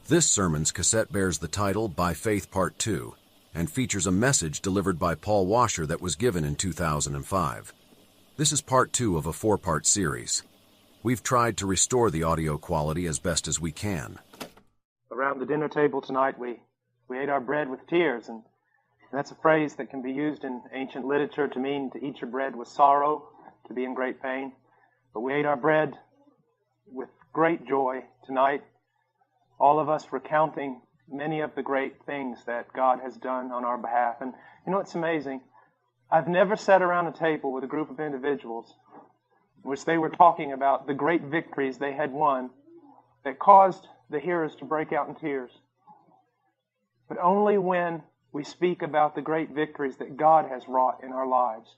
This sermon's cassette bears the title By Faith Part 2 and features a message delivered by Paul Washer that was given in 2005. This is part 2 of a 4-part series. We've tried to restore the audio quality as best as we can. Around the dinner table tonight, we ate our bread with tears, and that's a phrase that can be used in ancient literature to mean to eat your bread with sorrow, to be in great pain. But we ate our bread with great joy tonight, all of us recounting many of the great things that God has done on our behalf. And you know what's amazing? I've never sat around a table with a group of individuals in which they were talking about the great victories they had won that caused the hearers to break out in tears. But only when we speak about the great victories that God has wrought in our lives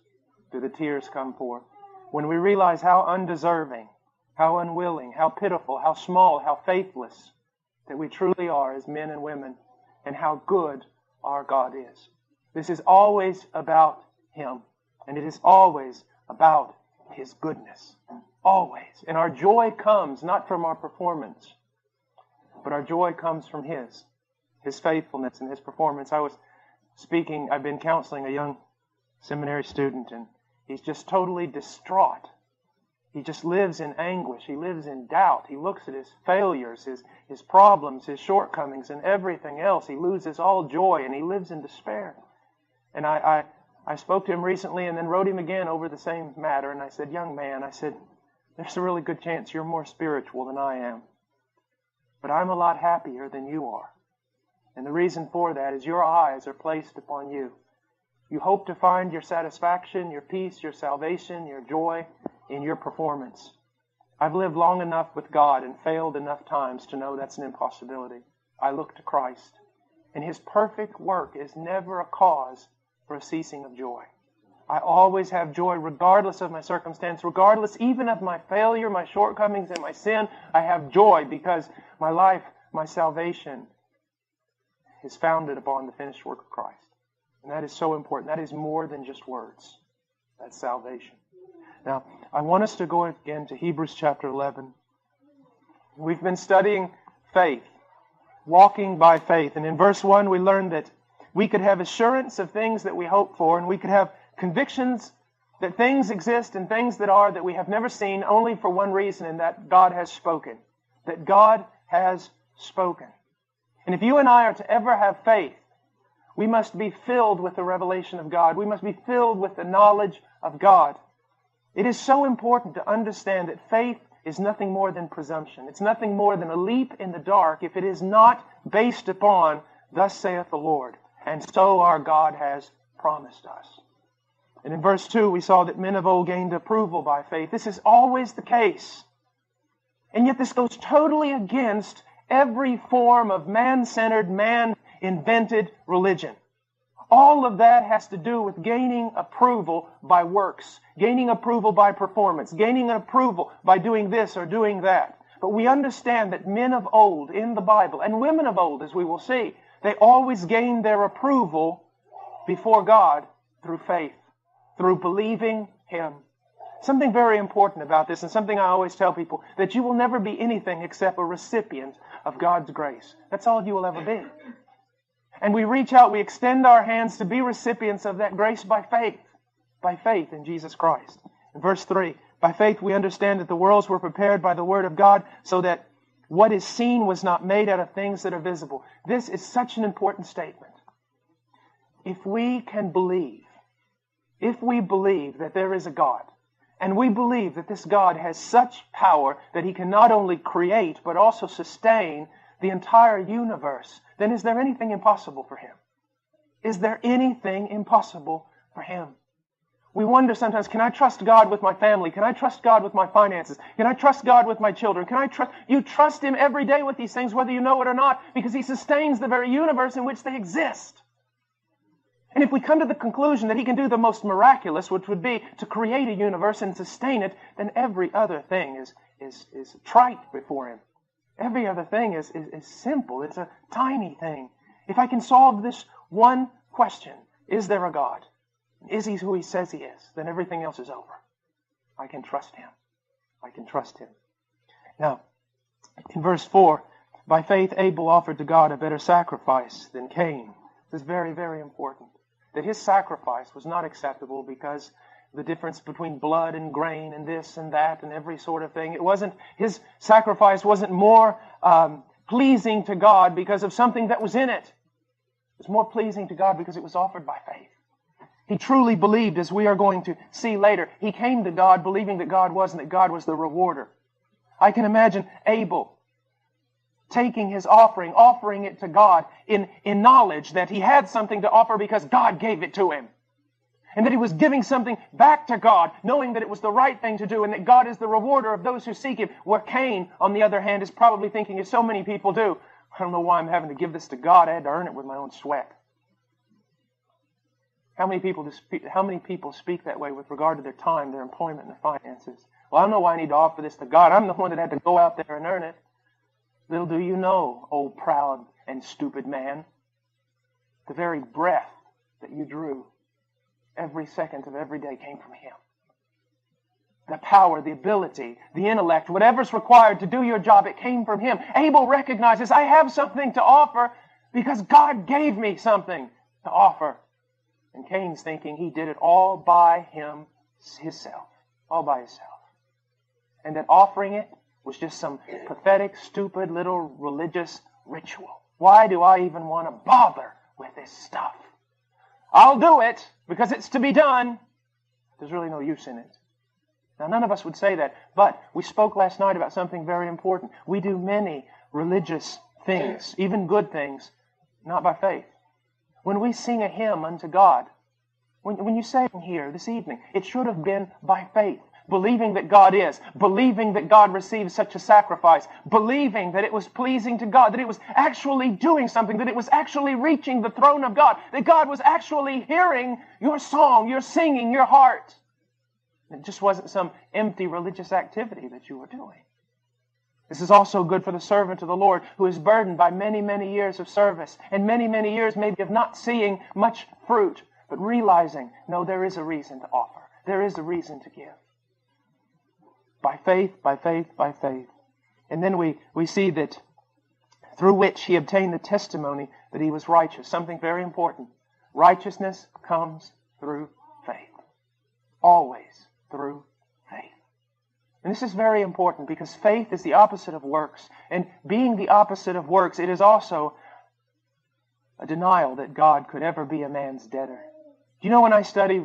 do the tears come forth. When we realize how undeserving, how unwilling, how pitiful, how small, how faithless that we truly are as men and women, and how good our God is. This is always about Him, and it is always about His goodness. Always. And our joy comes not from our performance, but our joy comes from His faithfulness and His performance. I've been counseling a young seminary student, and he's just totally distraught. He just lives in anguish. He lives in doubt. He looks at his failures, his problems, his shortcomings, and everything else. He loses all joy, and he lives in despair. And I spoke to him recently and then wrote him again over the same matter. And I said, young man, there's a really good chance you're more spiritual than I am. But I'm a lot happier than you are. And the reason for that is your eyes are placed upon you. You hope to find your satisfaction, your peace, your salvation, your joy in your performance. I've lived long enough with God and failed enough times to know that's an impossibility. I look to Christ, and His perfect work is never a cause for a ceasing of joy. I always have joy regardless of my circumstance, regardless even of my failure, my shortcomings, and my sin. I have joy because my life, my salvation is founded upon the finished work of Christ. And that is so important. That is more than just words. That's salvation. Now, I want us to go again to Hebrews chapter 11. We've been studying faith, walking by faith. And in verse 1, we learned that we could have assurance of things that we hope for, and we could have convictions that things exist and things that are that we have never seen, only for one reason, and that God has spoken. That God has spoken. And if you and I are to ever have faith, we must be filled with the revelation of God. We must be filled with the knowledge of God. It is so important to understand that faith is nothing more than presumption. It's nothing more than a leap in the dark if it is not based upon, thus saith the Lord. And so our God has promised us. And in verse 2, we saw that men of old gained approval by faith. This is always the case. And yet this goes totally against every form of man-centered, man-invented religion. All of that has to do with gaining approval by works, gaining approval by performance, gaining approval by doing this or doing that. But we understand that men of old in the Bible, and women of old, as we will see, they always gained their approval before God through faith, through believing Him. Something very important about this, and something I always tell people, that you will never be anything except a recipient of God's grace. That's all you will ever be. And we reach out, we extend our hands to be recipients of that grace by faith in Jesus Christ. In verse 3, by faith we understand that the worlds were prepared by the Word of God, so that what is seen was not made out of things that are visible. This is such an important statement. If we can believe, if we believe that there is a God, and we believe that this God has such power that He can not only create, but also sustain the entire universe, then is there anything impossible for Him? Is there anything impossible for Him? We wonder sometimes, can I trust God with my family? Can I trust God with my finances? Can I trust God with my children? You trust Him every day with these things, whether you know it or not, because He sustains the very universe in which they exist. And if we come to the conclusion that He can do the most miraculous, which would be to create a universe and sustain it, then every other thing is trite before Him. Every other thing is simple. It's a tiny thing. If I can solve this one question, is there a God? Is He who He says He is? Then everything else is over. I can trust Him. I can trust Him. Now, in verse 4, By faith, Abel offered to God a better sacrifice than Cain. This is very, very important. That his sacrifice was not acceptable because the difference between blood and grain and this and that and every sort of thing. His sacrifice wasn't more pleasing to God because of something that was in it. It was more pleasing to God because it was offered by faith. He truly believed, as we are going to see later. He came to God believing that God was and that God was the rewarder. I can imagine Abel taking his offering it to God in knowledge that he had something to offer because God gave it to him. And that he was giving something back to God, knowing that it was the right thing to do and that God is the rewarder of those who seek Him. Where Cain, on the other hand, is probably thinking, as so many people do, I don't know why I'm having to give this to God. I had to earn it with my own sweat. How many people speak that way with regard to their time, their employment, and their finances? Well, I don't know why I need to offer this to God. I'm the one that had to go out there and earn it. Little do you know, old proud and stupid man, the very breath that you drew every second of every day came from Him. The power, the ability, the intellect, whatever's required to do your job, it came from Him. Abel recognizes, I have something to offer because God gave me something to offer. And Cain's thinking he did it all by himself. All by himself. And that offering it was just some pathetic, stupid little religious ritual. Why do I even want to bother with this stuff? I'll do it because it's to be done. There's really no use in it. Now, none of us would say that, but we spoke last night about something very important. We do many religious things, even good things, not by faith. When we sing a hymn unto God, when you sang here this evening, it should have been by faith, believing that God is, believing that God receives such a sacrifice, believing that it was pleasing to God, that it was actually doing something, that it was actually reaching the throne of God, that God was actually hearing your song, your singing, your heart. It just wasn't some empty religious activity that you were doing. This is also good for the servant of the Lord who is burdened by many, many years of service and many, many years maybe of not seeing much fruit, but realizing, no, there is a reason to offer. There is a reason to give. By faith, by faith, by faith. And then we see that through which he obtained the testimony that he was righteous. Something very important. Righteousness comes through faith. Always through faith. And this is very important because faith is the opposite of works. And being the opposite of works, it is also a denial that God could ever be a man's debtor. Do you know when I study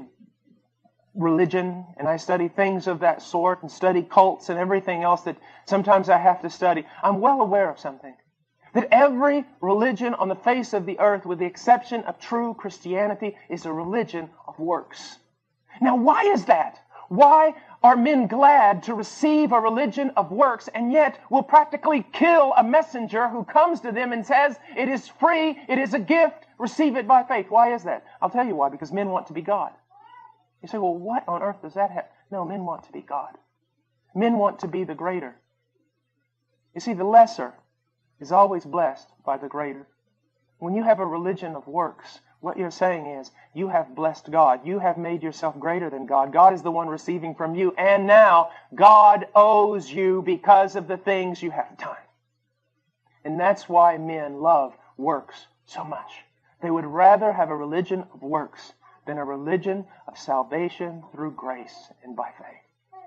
religion and I study things of that sort and study cults and everything else that sometimes I have to study, I'm well aware of something. That every religion on the face of the earth, with the exception of true Christianity, is a religion of works. Now, why is that? Why are men glad to receive a religion of works and yet will practically kill a messenger who comes to them and says, it is free, it is a gift, receive it by faith? Why is that? I'll tell you why, because men want to be God. You say, well, what on earth does that have? No, men want to be God. Men want to be the greater. You see, the lesser is always blessed by the greater. When you have a religion of works, what you're saying is, you have blessed God. You have made yourself greater than God. God is the one receiving from you. And now, God owes you because of the things you have done. And that's why men love works so much. They would rather have a religion of works than a religion of salvation through grace and by faith.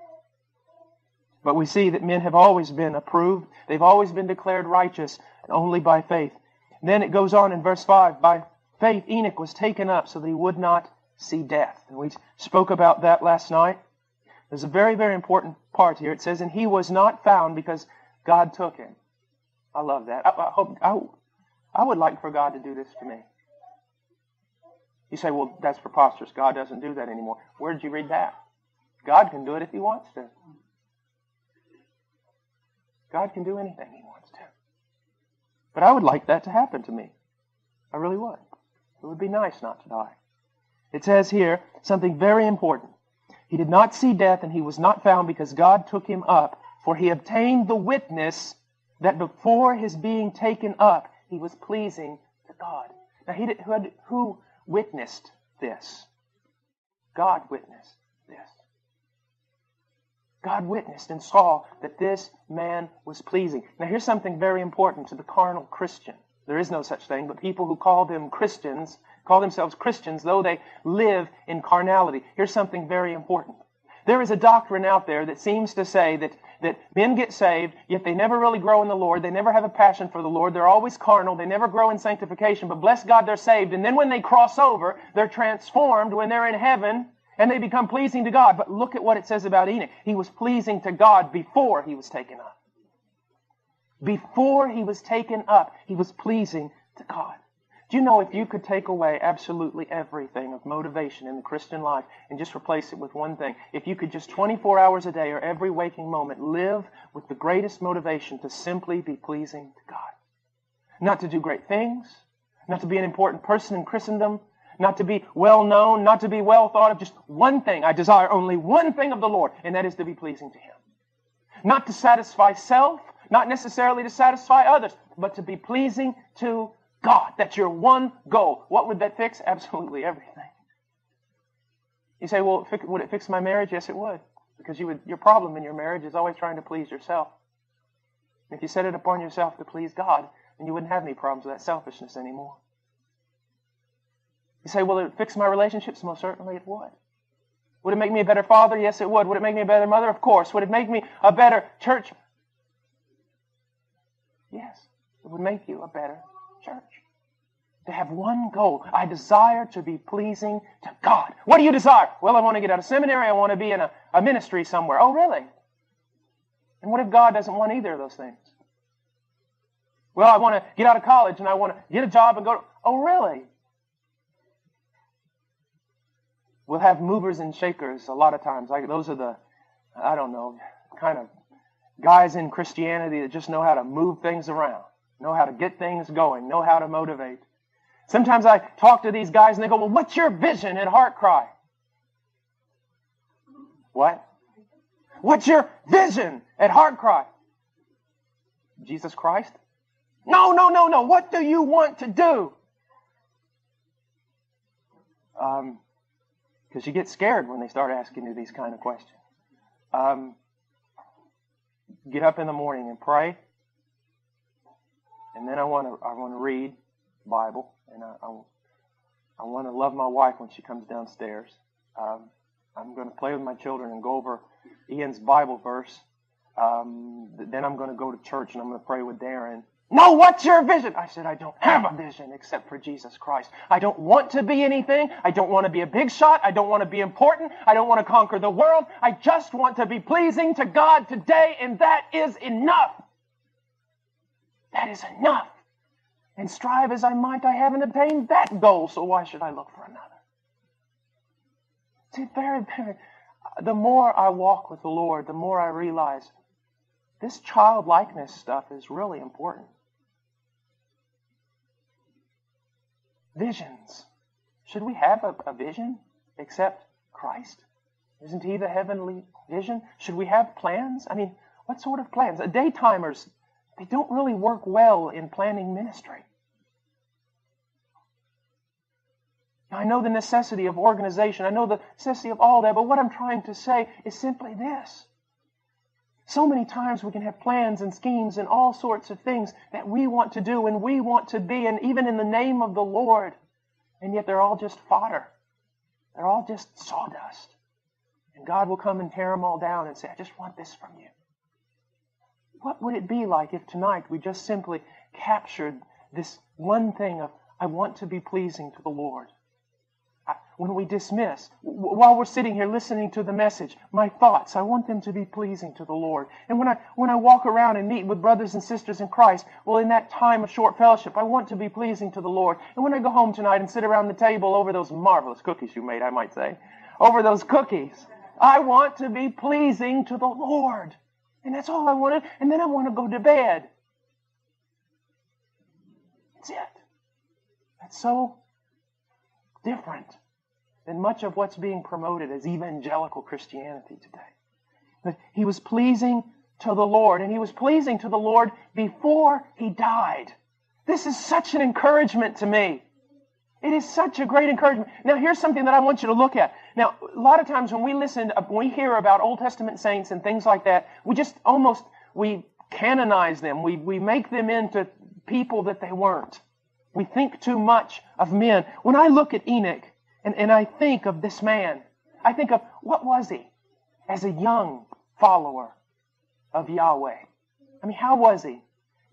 But we see that men have always been approved. They've always been declared righteous only by faith. And then it goes on in verse 5, by faith Enoch was taken up so that he would not see death. And we spoke about that last night. There's a very, very important part here. It says, and he was not found because God took him. I love that. I would like for God to do this to me. You say, well, that's preposterous. God doesn't do that anymore. Where did you read that? God can do it if He wants to. God can do anything He wants to. But I would like that to happen to me. I really would. It would be nice not to die. It says here something very important. He did not see death and he was not found because God took him up, for he obtained the witness that before his being taken up, he was pleasing to God. Now, who witnessed this? God witnessed this. God witnessed and saw that this man was pleasing. Now here's something very important to the carnal Christian. There is no such thing, but people who call themselves Christians, though they live in carnality. Here's something very important. There is a doctrine out there that seems to say that men get saved, yet they never really grow in the Lord. They never have a passion for the Lord. They're always carnal. They never grow in sanctification. But bless God, they're saved. And then when they cross over, they're transformed when they're in heaven, and they become pleasing to God. But look at what it says about Enoch. He was pleasing to God before he was taken up. Before he was taken up, he was pleasing to God. Do you know if you could take away absolutely everything of motivation in the Christian life and just replace it with one thing, if you could just 24 hours a day or every waking moment live with the greatest motivation to simply be pleasing to God. Not to do great things, not to be an important person in Christendom, not to be well known, not to be well thought of, just one thing. I desire only one thing of the Lord, and that is to be pleasing to Him. Not to satisfy self, not necessarily to satisfy others, but to be pleasing to God. That's your one goal. What would that fix? Absolutely everything. You say, well, would it fix my marriage? Yes, it would. Because your problem in your marriage is always trying to please yourself. If you set it upon yourself to please God, then you wouldn't have any problems with that selfishness anymore. You say, will it fix my relationships? Most certainly it would. Would it make me a better father? Yes, it would. Would it make me a better mother? Of course. Would it make me a better church? Yes, it would make you a better church. To have one goal. I desire to be pleasing to God. What do you desire? Well, I want to get out of seminary. I want to be in a ministry somewhere. Oh, really? And what if God doesn't want either of those things? Well, I want to get out of college and I want to get a job and go to... Oh, really? We'll have movers and shakers a lot of times. Those are the, kind of guys in Christianity that just know how to move things around, know how to get things going, know how to motivate. Sometimes I talk to these guys and they go, well, what's your vision at HeartCry? What? What's your vision at HeartCry? Jesus Christ? No. What do you want to do? Because you get scared when they start asking you these kind of questions. Get up in the morning and pray, and then I want to read the Bible, and I want to love my wife when she comes downstairs. I'm going to play with my children and go over Ian's Bible verse. Then I'm going to go to church and I'm going to pray with Darren. No, what's your vision? I said, I don't have a vision except for Jesus Christ. I don't want to be anything. I don't want to be a big shot. I don't want to be important. I don't want to conquer the world. I just want to be pleasing to God today, and that is enough. That is enough. And strive as I might, I haven't attained that goal, so why should I look for another? See, the more I walk with the Lord, the more I realize this childlikeness stuff is really important. Visions. Should we have a vision except Christ? Isn't He the heavenly vision? Should we have plans? I mean, what sort of plans? Daytimers, they don't really work well in planning ministry. I know the necessity of organization. I know the necessity of all that, but what I'm trying to say is simply this. So many times we can have plans and schemes and all sorts of things that we want to do and we want to be, and even in the name of the Lord, and yet they're all just fodder. They're all just sawdust. And God will come and tear them all down and say, I just want this from you. What would it be like if tonight we just simply captured this one thing of, I want to be pleasing to the Lord? When we dismiss, while we're sitting here listening to the message, my thoughts, I want them to be pleasing to the Lord. And when I walk around and meet with brothers and sisters in Christ, well, in that time of short fellowship, I want to be pleasing to the Lord. And when I go home tonight and sit around the table over those marvelous cookies you made, I might say, over those cookies, I want to be pleasing to the Lord. And that's all I wanted. And then I want to go to bed. That's it. That's so different than much of what's being promoted as evangelical Christianity today. But he was pleasing to the Lord, and he was pleasing to the Lord before he died. This is such an encouragement to me. It is such a great encouragement. Now, here's something that I want you to look at. Now, a lot of times when we hear about Old Testament saints and things like that, we canonize them. We make them into people that they weren't. We think too much of men. When I look at Enoch and I think of this man, I think of what was he as a young follower of Yahweh? I mean, how was he?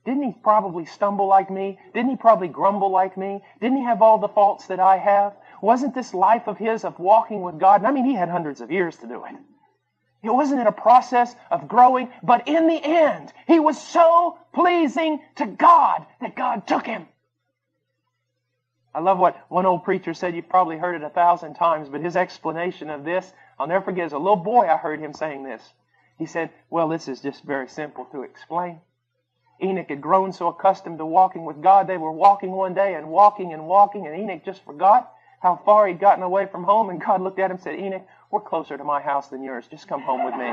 Didn't he probably stumble like me? Didn't he probably grumble like me? Didn't he have all the faults that I have? Wasn't this life of his of walking with God? And I mean, he had hundreds of years to do it. It wasn't a process of growing, but in the end, he was so pleasing to God that God took him. I love what one old preacher said. You've probably heard it 1,000 times, but his explanation of this, I'll never forget. As a little boy, I heard him saying this. He said, well, this is just very simple to explain. Enoch had grown so accustomed to walking with God, they were walking one day and walking, and Enoch just forgot how far he'd gotten away from home, and God looked at him and said, Enoch, we're closer to my house than yours. Just come home with me.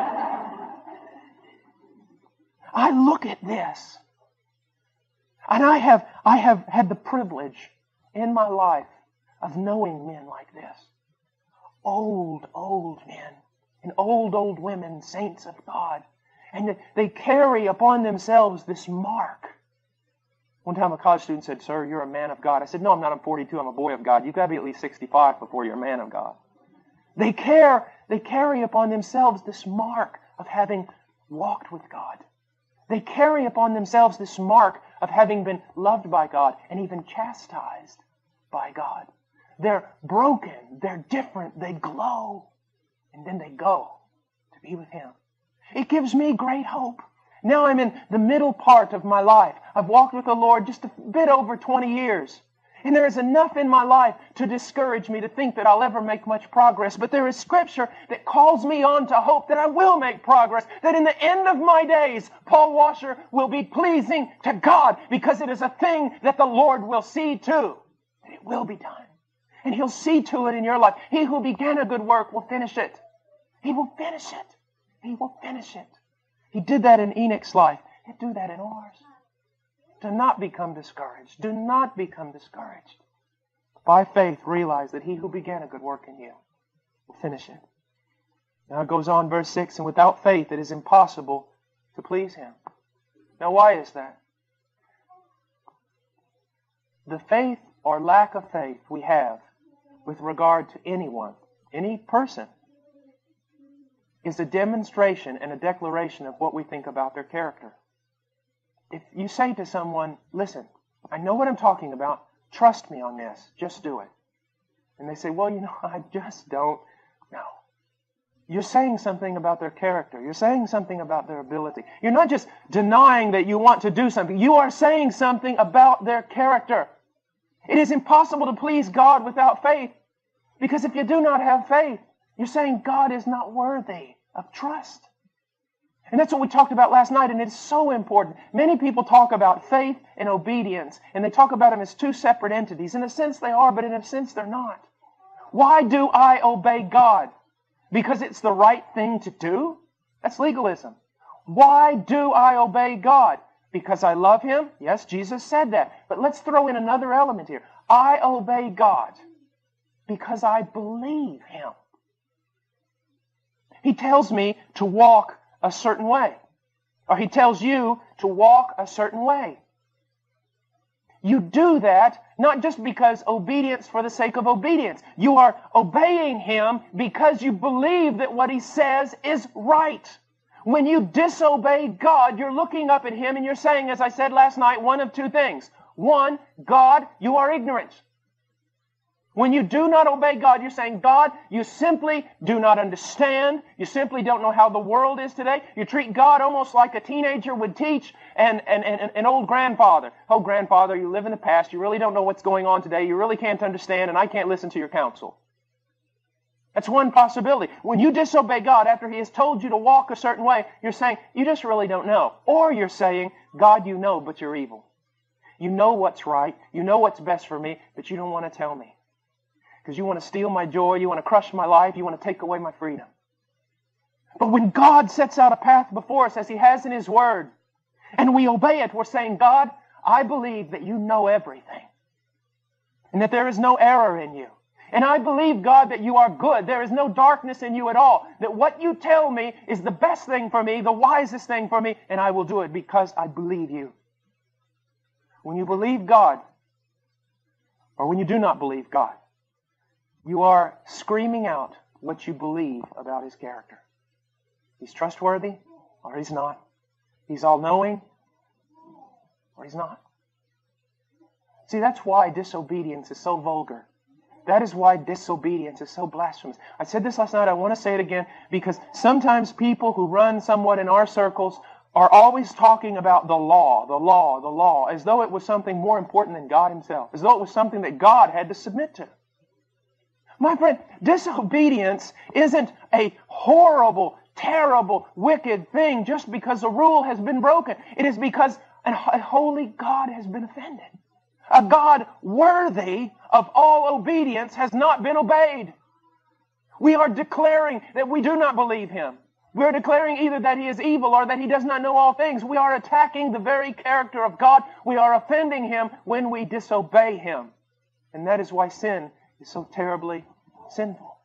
I look at this, and I have had the privilege in my life of knowing men like this. Old men and old women, saints of God. And they carry upon themselves this mark. One time a college student said, sir, you're a man of God. I said, no, I'm not. I'm 42. I'm a boy of God. You've got to be at least 65 before you're a man of God. They carry upon themselves this mark of having walked with God. They carry upon themselves this mark of having been loved by God and even chastised by God. They're broken. They're different. They glow. And then they go to be with Him. It gives me great hope. Now I'm in the middle part of my life. I've walked with the Lord just a bit over 20 years. And there is enough in my life to discourage me to think that I'll ever make much progress. But there is Scripture that calls me on to hope that I will make progress. That in the end of my days, Paul Washer will be pleasing to God because it is a thing that the Lord will see to. That it will be done. And He'll see to it in your life. He who began a good work will finish it. He will finish it. He will finish it. He did that in Enoch's life. He'll do that in ours. Do not become discouraged. Do not become discouraged. By faith, realize that He who began a good work in you will finish it. Now it goes on, verse 6, and without faith it is impossible to please Him. Now why is that? The faith or lack of faith we have with regard to anyone, any person, is a demonstration and a declaration of what we think about their character. If you say to someone, listen, I know what I'm talking about, trust me on this, just do it. And they say, well, I just don't know. You're saying something about their character. You're saying something about their ability. You're not just denying that you want to do something. You are saying something about their character. It is impossible to please God without faith, because if you do not have faith, you're saying God is not worthy of trust. And that's what we talked about last night, and it's so important. Many people talk about faith and obedience, and they talk about them as two separate entities. In a sense they are, but in a sense they're not. Why do I obey God? Because it's the right thing to do? That's legalism. Why do I obey God? Because I love Him? Yes, Jesus said that. But let's throw in another element here. I obey God because I believe Him. He tells me to walk a certain way. Or He tells you to walk a certain way. You do that not just because obedience for the sake of obedience. You are obeying Him because you believe that what He says is right. When you disobey God, you're looking up at Him and you're saying, as I said last night, one of two things. One, God, you are ignorant. When you do not obey God, you're saying, God, you simply do not understand. You simply don't know how the world is today. You treat God almost like a teenager would teach an old grandfather. Oh, grandfather, you live in the past. You really don't know what's going on today. You really can't understand, and I can't listen to your counsel. That's one possibility. When you disobey God after He has told you to walk a certain way, you're saying, you just really don't know. Or you're saying, God, you know, but you're evil. You know what's right. You know what's best for me, but you don't want to tell me. Because you want to steal my joy, you want to crush my life, you want to take away my freedom. But when God sets out a path before us, as He has in His Word, and we obey it, we're saying, God, I believe that you know everything. and that there is no error in you. And I believe, God, that you are good. There is no darkness in you at all. That what you tell me is the best thing for me, the wisest thing for me, and I will do it because I believe you. When you believe God, or when you do not believe God, you are screaming out what you believe about His character. He's trustworthy, or He's not. He's all-knowing, or He's not. See, that's why disobedience is so vulgar. That is why disobedience is so blasphemous. I said this last night, I want to say it again, because sometimes people who run somewhat in our circles are always talking about the law, as though it was something more important than God Himself, as though it was something that God had to submit to. My friend, disobedience isn't a horrible, terrible, wicked thing just because a rule has been broken. It is because a holy God has been offended. A God worthy of all obedience has not been obeyed. We are declaring that we do not believe Him. We are declaring either that He is evil or that He does not know all things. We are attacking the very character of God. We are offending Him when we disobey Him. And that is why sin is so terribly sinful.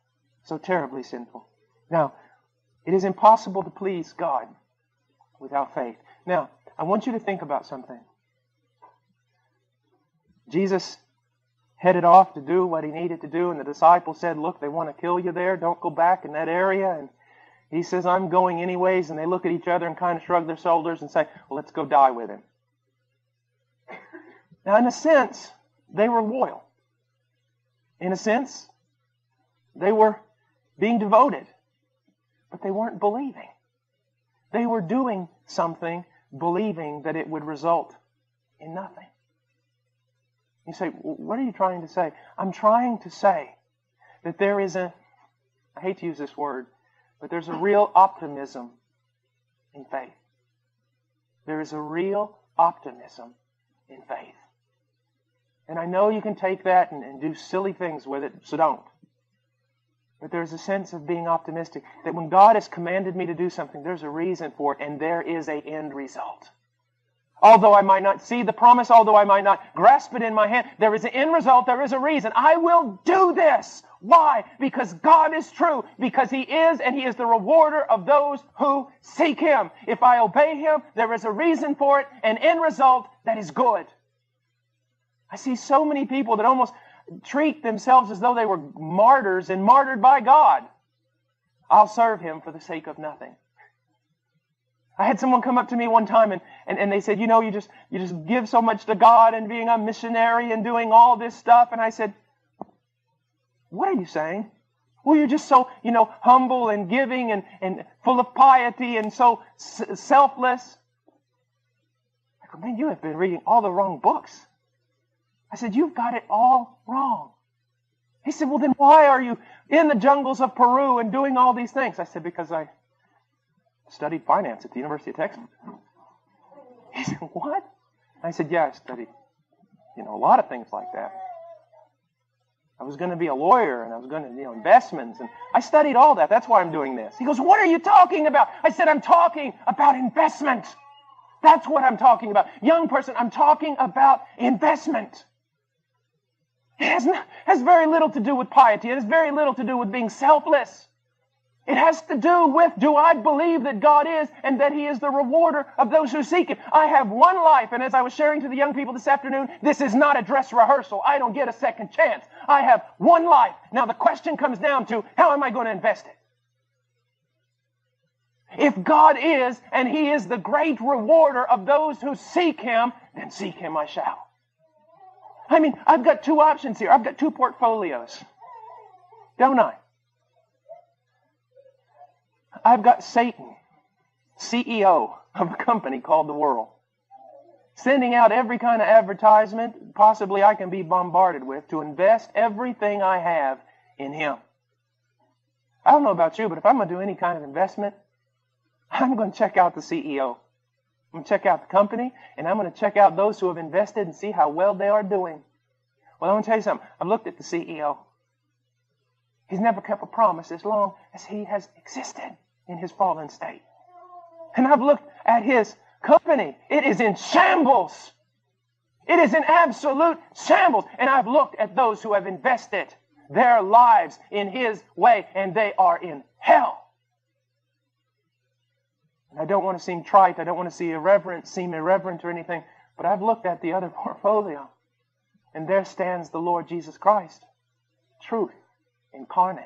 So terribly sinful. Now, it is impossible to please God without faith. Now, I want you to think about something. Jesus headed off to do what He needed to do, and the disciples said, look, they want to kill you there. Don't go back in that area. And He says, I'm going anyways. And they look at each other and kind of shrug their shoulders and say, well, let's go die with Him. Now, in a sense, they were loyal. In a sense, they were being devoted. But they weren't believing. They were doing something, believing that it would result in nothing. You say, well, what are you trying to say? I'm trying to say that there is I hate to use this word, but there's a real optimism in faith. There is a real optimism in faith. And I know you can take that and do silly things with it, so don't. But there's a sense of being optimistic that when God has commanded me to do something, there's a reason for it, and there is an end result. Although I might not see the promise, although I might not grasp it in my hand, there is an end result, there is a reason. I will do this. Why? Because God is true. Because He is, and He is the rewarder of those who seek Him. If I obey Him, there is a reason for it, an end result that is good. I see so many people that almost treat themselves as though they were martyrs and martyred by God. I'll serve Him for the sake of nothing. I had someone come up to me one time and they said, you just give so much to God and being a missionary and doing all this stuff. And I said, what are you saying? Well, you're just so, humble and giving and full of piety and so selfless. I go, man, you have been reading all the wrong books. I said, you've got it all wrong. He said, well, then why are you in the jungles of Peru and doing all these things? I said, because I studied finance at the University of Texas. He said, what? I said, yeah, I studied, a lot of things like that. I was going to be a lawyer, and I was going to, investments, and I studied all that. That's why I'm doing this. He goes, what are you talking about? I said, I'm talking about investment. That's what I'm talking about. Young person, I'm talking about investment. It has very little to do with piety. It has very little to do with being selfless. It has to do with, do I believe that God is and that He is the rewarder of those who seek Him? I have one life, and as I was sharing to the young people this afternoon, this is not a dress rehearsal. I don't get a second chance. I have one life. Now the question comes down to, how am I going to invest it? If God is, and He is the great rewarder of those who seek Him, then seek Him I shall. I mean, I've got two options here. I've got two portfolios. Don't I? I've got Satan, CEO of a company called the world, sending out every kind of advertisement possibly I can be bombarded with to invest everything I have in him. I don't know about you, but if I'm going to do any kind of investment, I'm going to check out the CEO. I'm going to check out the company, and I'm going to check out those who have invested and see how well they are doing. Well, I'm going to tell you something. I've looked at the CEO. He's never kept a promise as long as he has existed in his fallen state. And I've looked at his company. It is in shambles. It is in absolute shambles. And I've looked at those who have invested their lives in His way, and they are in hell. And I don't want to seem trite. I don't want to seem irreverent or anything. But I've looked at the other portfolio, and there stands the Lord Jesus Christ. Truth incarnate.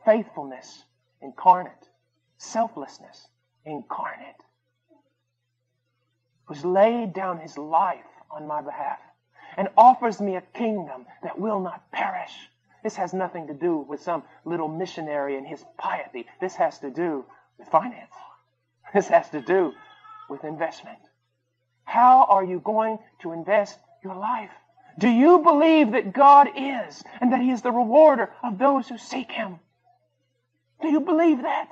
Faithfulness incarnate. Selflessness incarnate. Who's laid down His life on my behalf and offers me a kingdom that will not perish. This has nothing to do with some little missionary and his piety. This has to do with finance. This has to do with investment. How are you going to invest your life? Do you believe that God is and that He is the rewarder of those who seek Him? Do you believe that?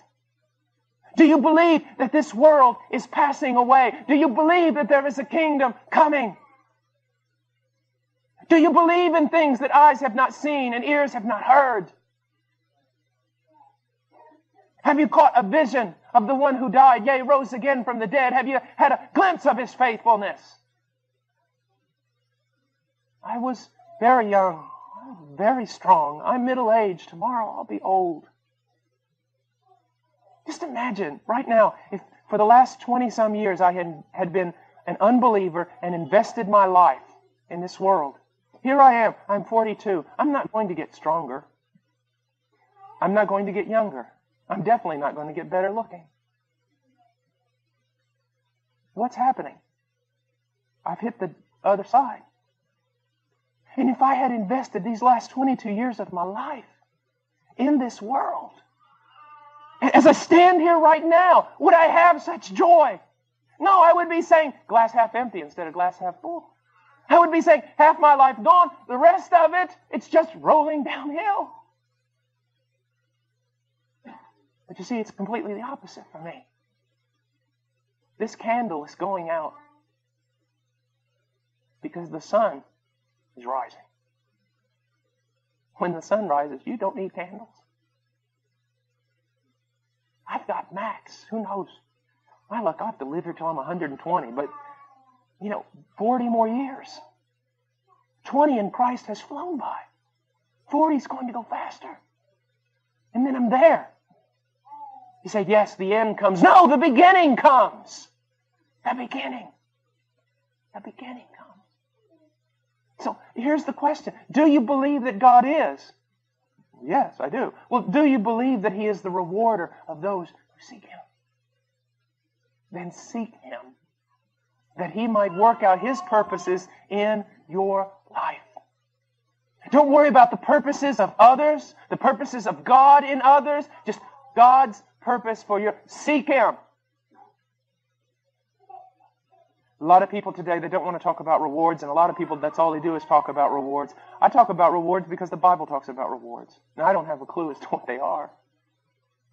Do you believe that this world is passing away? Do you believe that there is a kingdom coming? Do you believe in things that eyes have not seen and ears have not heard? Have you caught a vision of the one who died, yea, rose again from the dead? Have you had a glimpse of His faithfulness? I was very young, very strong. I'm middle-aged. Tomorrow I'll be old. Just imagine right now, if for the last 20-some years I had been an unbeliever and invested my life in this world. Here I am. I'm 42. I'm not going to get stronger. I'm not going to get younger. I'm definitely not going to get better looking. What's happening? I've hit the other side. And if I had invested these last 22 years of my life in this world, as I stand here right now, would I have such joy? No, I would be saying glass half empty instead of glass half full. I would be saying half my life gone, the rest of it, it's just rolling downhill. But you see, it's completely the opposite for me. This candle is going out because the sun is rising. When the sun rises, you don't need candles. I've got max. Who knows? My luck, I'll have to live here till I'm 120. But, 40 more years. 20 in Christ has flown by. 40 is going to go faster. And then I'm there. You say, yes, the end comes. No, the beginning comes. The beginning. The beginning comes. So here's the question. Do you believe that God is? Yes, I do. Well, do you believe that He is the rewarder of those who seek Him? Then seek Him, that He might work out His purposes in your life. Don't worry about the purposes of others, the purposes of God in others, just God's purpose for you. Seek Him. A lot of people today, they don't want to talk about rewards, and a lot of people, that's all they do is talk about rewards. I talk about rewards because the Bible talks about rewards. Now, I don't have a clue as to what they are.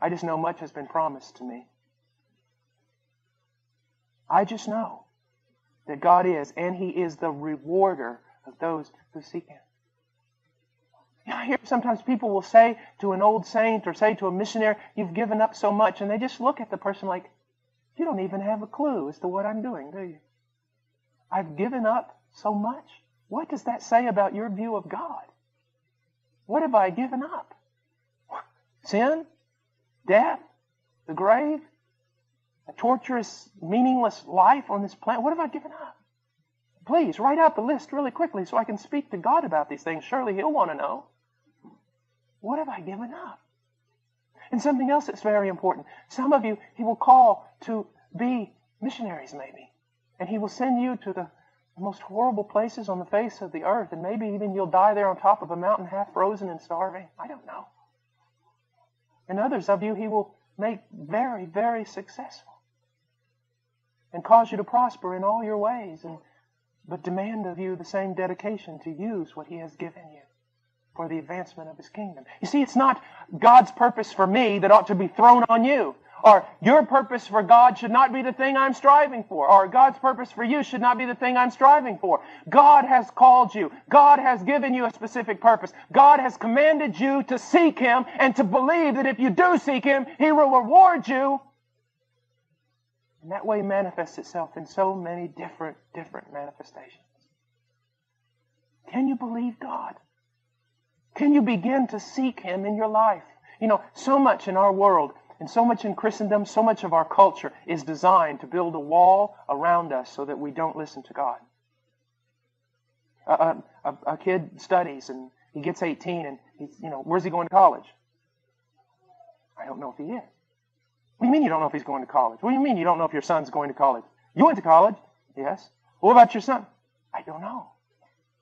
I just know much has been promised to me. I just know that God is, and He is the rewarder of those who seek Him. I hear sometimes people will say to an old saint or say to a missionary, you've given up so much, and they just look at the person like, you don't even have a clue as to what I'm doing, do you? I've given up so much. What does that say about your view of God? What have I given up? Sin? Death? The grave? A torturous, meaningless life on this planet? What have I given up? Please, write out the list really quickly so I can speak to God about these things. Surely He'll want to know. What have I given up? And something else that's very important. Some of you, He will call to be missionaries maybe. And He will send you to the most horrible places on the face of the earth. And maybe even you'll die there on top of a mountain half frozen and starving. I don't know. And others of you He will make very, very successful. And cause you to prosper in all your ways. But demand of you the same dedication to use what He has given you for the advancement of His kingdom. You see, it's not God's purpose for me that ought to be thrown on you. Or your purpose for God should not be the thing I'm striving for. Or God's purpose for you should not be the thing I'm striving for. God has called you. God has given you a specific purpose. God has commanded you to seek Him and to believe that if you do seek Him, He will reward you. And that way manifests itself in so many different manifestations. Can you believe God? Can you begin to seek Him in your life? You know, so much in our world and so much in Christendom, so much of our culture is designed to build a wall around us so that we don't listen to God. A kid studies and he gets 18 and he's, where's he going to college? I don't know if he is. What do you mean you don't know if he's going to college? What do you mean you don't know if your son's going to college? You went to college? Yes. What about your son? I don't know.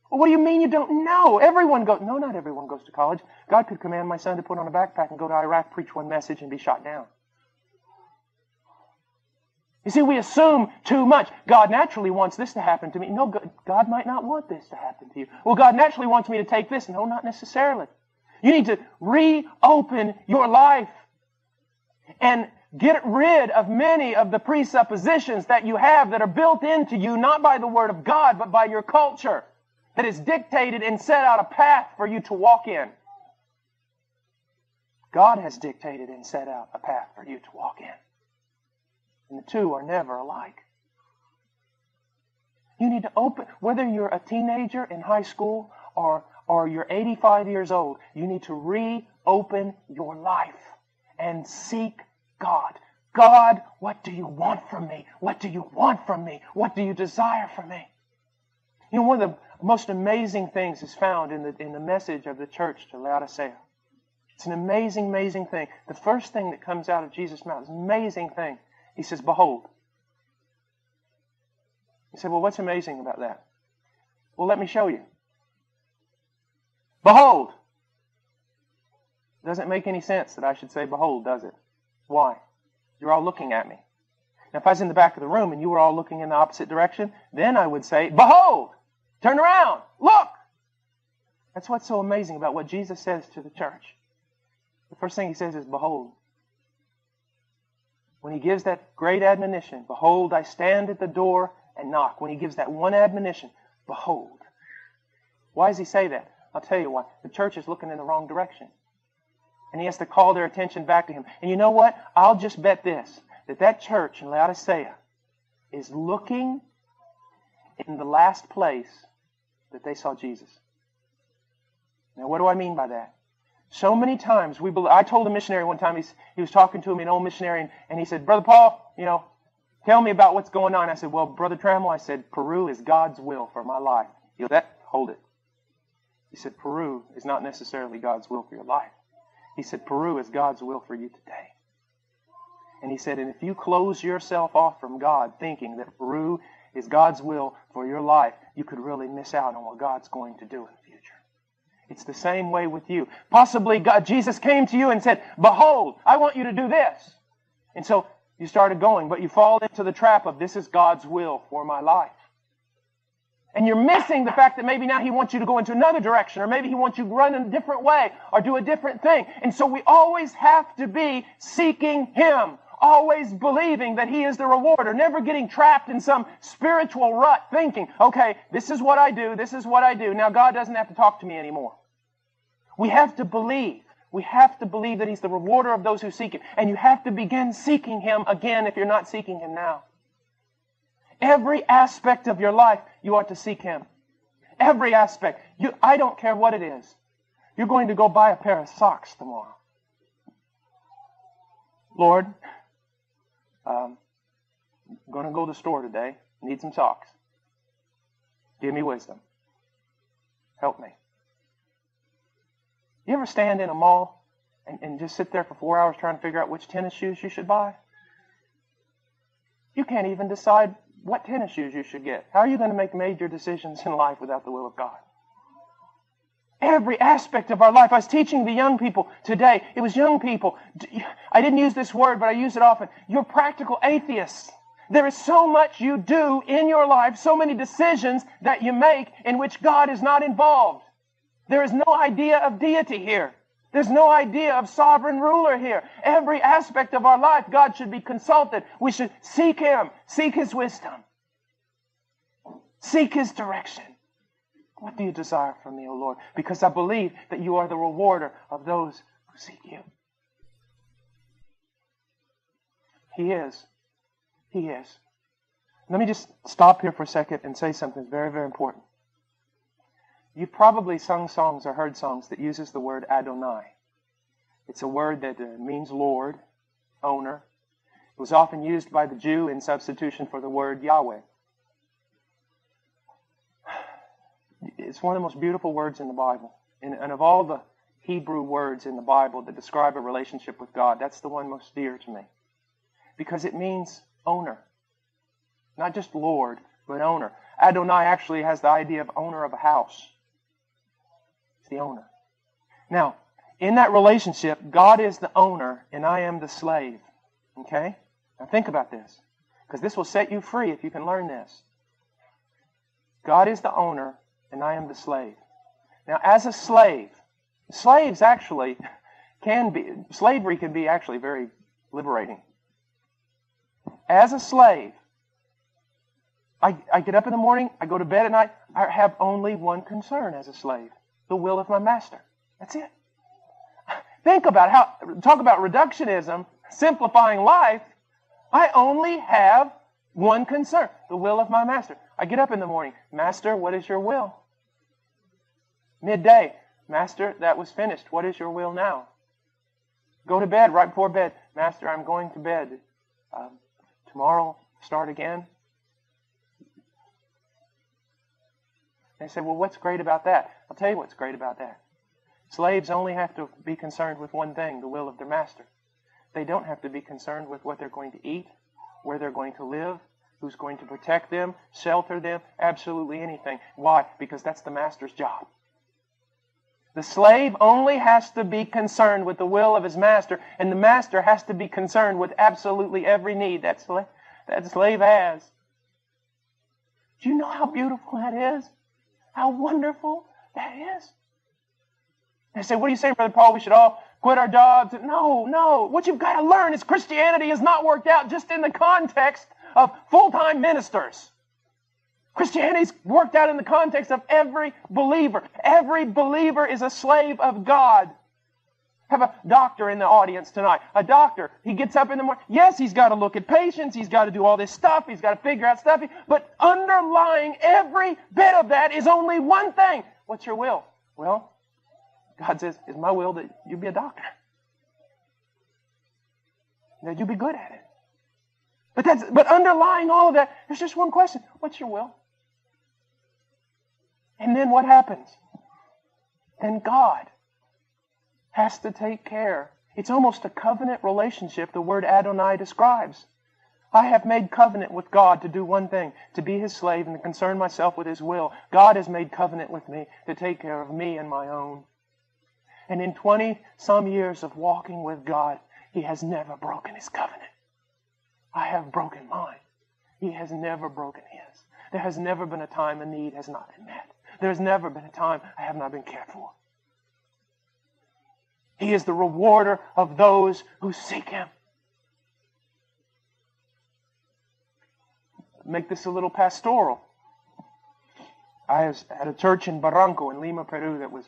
Well, what do you mean you don't know? Everyone goes. No, not everyone goes to college. God could command my son to put on a backpack and go to Iraq, preach one message, and be shot down. You see, we assume too much. God naturally wants this to happen to me. No, God might not want this to happen to you. Well, God naturally wants me to take this. No, not necessarily. You need to reopen your life and get rid of many of the presuppositions that you have that are built into you, not by the Word of God, but by your culture, that is dictated and set out a path for you to walk in. God has dictated and set out a path for you to walk in. And the two are never alike. You need to open, whether you're a teenager in high school or you're 85 years old, you need to reopen your life and seek God. God, what do you want from me? What do you want from me? What do you desire from me? You know, one of the most amazing things is found in the message of the church to Laodicea. It's an amazing, amazing thing. The first thing that comes out of Jesus' mouth is an amazing thing. He says, behold. You say, well, what's amazing about that? Well, let me show you. Behold. It doesn't make any sense that I should say behold, does it? Why? You're all looking at me. Now, if I was in the back of the room and you were all looking in the opposite direction, then I would say, behold, turn around, look. That's what's so amazing about what Jesus says to the church. The first thing He says is, behold. When He gives that great admonition, behold, I stand at the door and knock. When He gives that one admonition, behold. Why does He say that? I'll tell you why. The church is looking in the wrong direction. And He has to call their attention back to Him. And you know what? I'll just bet this, that church in Laodicea is looking in the last place that they saw Jesus. Now, what do I mean by that? So many times I told a missionary one time, he was talking to me, an old missionary, and he said, Brother Paul, tell me about what's going on. I said, well, Brother Trammell, I said, Peru is God's will for my life. He goes, hold it. He said, Peru is not necessarily God's will for your life. He said, Peru is God's will for you today. And he said, and if you close yourself off from God thinking that Peru is God's will for your life, you could really miss out on what God's going to do in the future. It's the same way with you. Possibly Jesus came to you and said, behold, I want you to do this. And so you started going, but you fall into the trap of this is God's will for my life. And you're missing the fact that maybe now He wants you to go into another direction, or maybe He wants you to run in a different way or do a different thing. And so we always have to be seeking Him, always believing that He is the rewarder, never getting trapped in some spiritual rut thinking, okay, this is what I do, this is what I do. Now God doesn't have to talk to me anymore. We have to believe. We have to believe that He's the rewarder of those who seek Him. And you have to begin seeking Him again if you're not seeking Him now. Every aspect of your life, you ought to seek Him. Every aspect. I don't care what it is. You're going to go buy a pair of socks tomorrow. Lord, I'm going to go to the store today. Need some socks. Give me wisdom. Help me. You ever stand in a mall and just sit there for 4 hours trying to figure out which tennis shoes you should buy? You can't even decide what tennis shoes you should get. How are you going to make major decisions in life without the will of God? Every aspect of our life. I was teaching the young people today. It was young people. I didn't use this word, but I use it often. You're practical atheists. There is so much you do in your life, so many decisions that you make in which God is not involved. There is no idea of deity here. There's no idea of sovereign ruler here. Every aspect of our life, God should be consulted. We should seek Him, seek His wisdom, seek His direction. What do you desire from me, O Lord? Because I believe that you are the rewarder of those who seek you. He is. He is. Let me just stop here for a second and say something very, very important. You've probably sung songs or heard songs that uses the word Adonai. It's a word that means Lord, owner. It was often used by the Jew in substitution for the word Yahweh. It's one of the most beautiful words in the Bible. And of all the Hebrew words in the Bible that describe a relationship with God, that's the one most dear to me. Because it means owner. Not just Lord, but owner. Adonai actually has the idea of owner of a house. It's the owner. Now, in that relationship, God is the owner and I am the slave. Okay? Now think about this. Because this will set you free if you can learn this. God is the owner and I am the slave. Now, as a slave, slaves actually slavery can be actually very liberating. As a slave, I get up in the morning, I go to bed at night, I have only one concern as a slave. The will of my master. That's it. Think about talk about reductionism, simplifying life. I only have one concern, the will of my master. I get up in the morning, Master, what is your will? Midday, Master, that was finished. What is your will now? Go to bed, right before bed. Master, I'm going to bed. Tomorrow, start again. They said, well, what's great about that? I'll tell you what's great about that. Slaves only have to be concerned with one thing, the will of their master. They don't have to be concerned with what they're going to eat, where they're going to live, who's going to protect them, shelter them, absolutely anything. Why? Because that's the master's job. The slave only has to be concerned with the will of his master, and the master has to be concerned with absolutely every need that slave has. Do you know how beautiful that is? How wonderful that is. They say, what are you saying, Brother Paul? We should all quit our jobs? No. What you've got to learn is Christianity is not worked out just in the context of full-time ministers. Christianity's worked out in the context of every believer. Every believer is a slave of God. I have a doctor in the audience tonight. A doctor, he gets up in the morning. Yes, he's got to look at patients. He's got to do all this stuff. He's got to figure out stuff. But underlying every bit of that is only one thing. What's your will? Well, God says, it's my will that you be a doctor. That you be good at it. But underlying all of that, there's just one question. What's your will? And then what happens? Then God has to take care. It's almost a covenant relationship the word Adonai describes. I have made covenant with God to do one thing, to be His slave and to concern myself with His will. God has made covenant with me to take care of me and my own. And in 20-some years of walking with God, He has never broken His covenant. I have broken mine. He has never broken His. There has never been a time a need has not been met. There has never been a time I have not been cared for. He is the rewarder of those who seek Him. Make this a little pastoral. I was at a church in Barranco in Lima, Peru that was,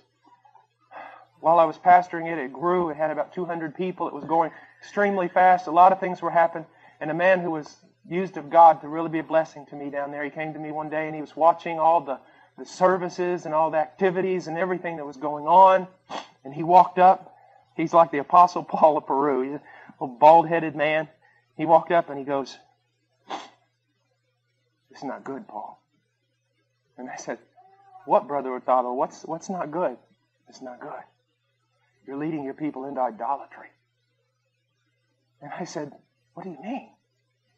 while I was pastoring it, it grew. It had about 200 people. It was going extremely fast. A lot of things were happening. And a man who was used of God to really be a blessing to me down there, he came to me one day and he was watching all the services and all the activities and everything that was going on. And he walked up. He's like the Apostle Paul of Peru. He's a little bald-headed man. He walked up and he goes, "This is not good, Paul." And I said, "What, Brother Hurtado? What's not good?" "It's not good. You're leading your people into idolatry." And I said, "What do you mean?"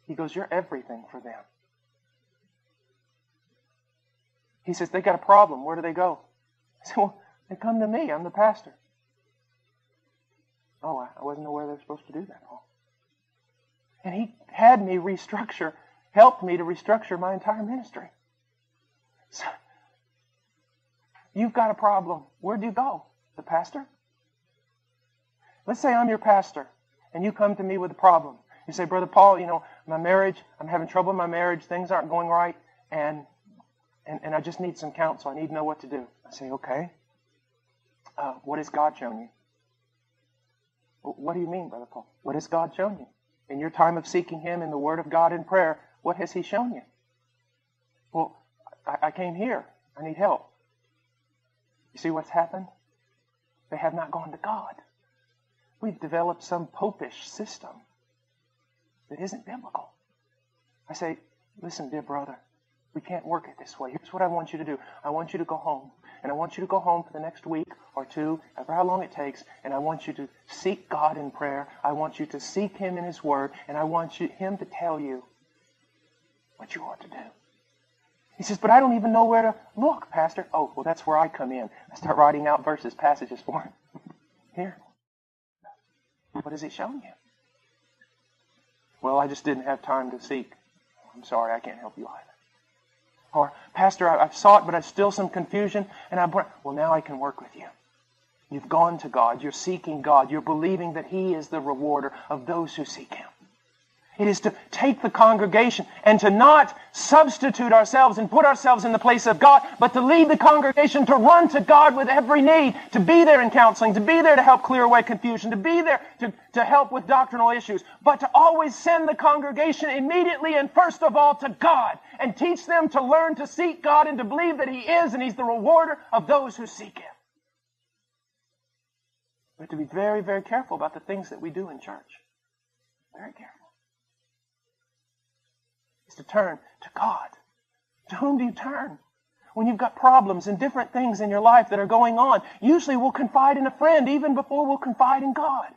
He goes, "You're everything for them." He says, "They got a problem. Where do they go?" I said, "Well, they come to me. I'm the pastor." "Oh, I wasn't aware they were supposed to do that, Paul." And he had me restructure, helped me to restructure my entire ministry. So, you've got a problem. Where do you go? The pastor? Let's say I'm your pastor, and you come to me with a problem. You say, "Brother Paul, my marriage, I'm having trouble in my marriage, things aren't going right, and I just need some counsel. I need to know what to do." I say, "Okay. What has God shown you?" "What do you mean, Brother Paul? What has God shown you? In your time of seeking Him in the Word of God in prayer, what has He shown you?" "Well, I came here. I need help." see what's happened? They have not gone to God. We've developed some popish system that isn't biblical. I say, listen, dear brother, we can't work it this way. Here's what I want you to do. I want you to go home. And I want you to go home for the next week or two, however how long it takes, and I want you to seek God in prayer. I want you to seek Him in His Word, and I want Him to tell you what you ought to do. He says, but I don't even know where to look, Pastor. Oh, well, that's where I come in. I start writing out verses, passages for him. Here. What has He shown you? Well, I just didn't have time to seek. I'm sorry, I can't help you either. Or, Pastor, I've sought, but I've still some confusion. And well, now I can work with you. You've gone to God. You're seeking God. You're believing that He is the rewarder of those who seek Him. It is to take the congregation and to not substitute ourselves and put ourselves in the place of God, but to lead the congregation to run to God with every need, to be there in counseling, to be there to help clear away confusion, to be there to help with doctrinal issues, but to always send the congregation immediately and first of all to God and teach them to learn to seek God and to believe that He is and He's the rewarder of those who seek Him. We have to be very, very careful about the things that we do in church. Very careful. Is to turn to God. To whom do you turn? When you've got problems and different things in your life that are going on, usually we'll confide in a friend even before we'll confide in God.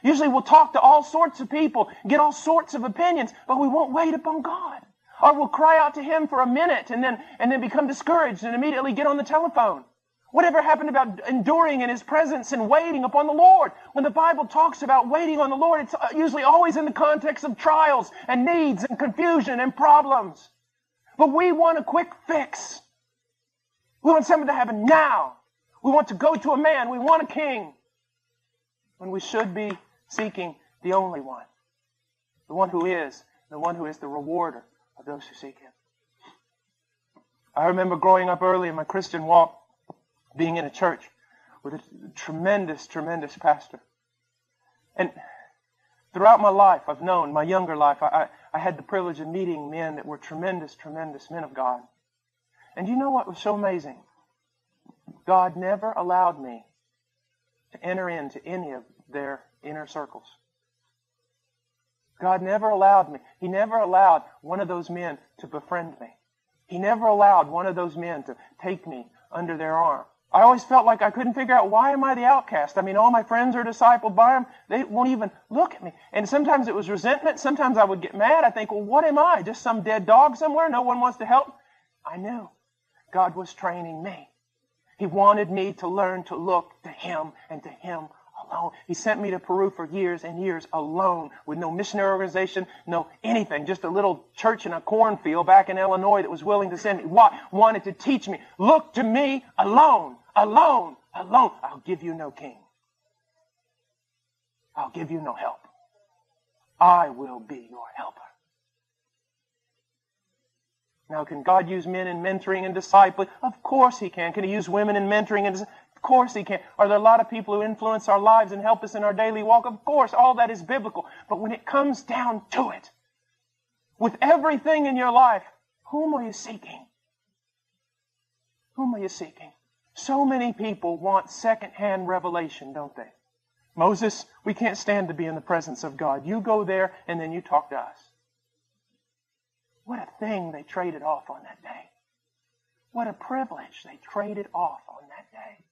Usually we'll talk to all sorts of people, get all sorts of opinions, but we won't wait upon God. Or we'll cry out to Him for a minute and then become discouraged and immediately get on the telephone. Whatever happened about enduring in His presence and waiting upon the Lord? When the Bible talks about waiting on the Lord, it's usually always in the context of trials and needs and confusion and problems. But we want a quick fix. We want something to happen now. We want to go to a man. We want a king. When we should be seeking the only one. The one who is the rewarder of those who seek Him. I remember growing up early in my Christian walk, being in a church with a tremendous, tremendous pastor. And throughout my life, I've known, my younger life, I had the privilege of meeting men that were tremendous, tremendous men of God. And you know what was so amazing? God never allowed me to enter into any of their inner circles. God never allowed me. He never allowed one of those men to befriend me. He never allowed one of those men to take me under their arm. I always felt like I couldn't figure out, why am I the outcast? I mean, all my friends are discipled by Him. They won't even look at me. And sometimes it was resentment. Sometimes I would get mad. I think, well, what am I? Just some dead dog somewhere? No one wants to help? I knew God was training me. He wanted me to learn to look to Him and to Him alone. He sent me to Peru for years and years alone with no missionary organization, no anything. Just a little church in a cornfield back in Illinois that was willing to send me. Wanted to teach me. Look to me alone. Alone, alone. I'll give you no king. I'll give you no help. I will be your helper. Now, can God use men in mentoring and discipling? Of course He can. Can He use women in mentoring and discipling? Of course He can. Are there a lot of people who influence our lives and help us in our daily walk? Of course, all that is biblical. But when it comes down to it, with everything in your life, whom are you seeking? Whom are you seeking? So many people want second-hand revelation, don't they? Moses, we can't stand to be in the presence of God. You go there and then you talk to us. What a thing they traded off on that day. What a privilege they traded off on that day.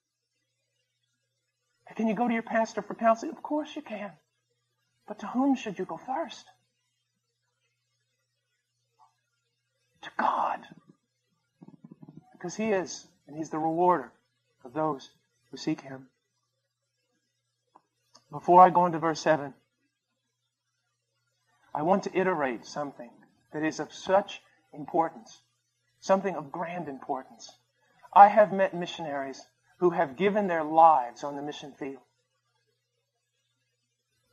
Can you go to your pastor for counseling? Of course you can. But to whom should you go first? To God. Because He is, and He's the rewarder of those who seek Him. Before I go into verse 7, I want to iterate something that is of such importance, something of grand importance. I have met missionaries who have given their lives on the mission field.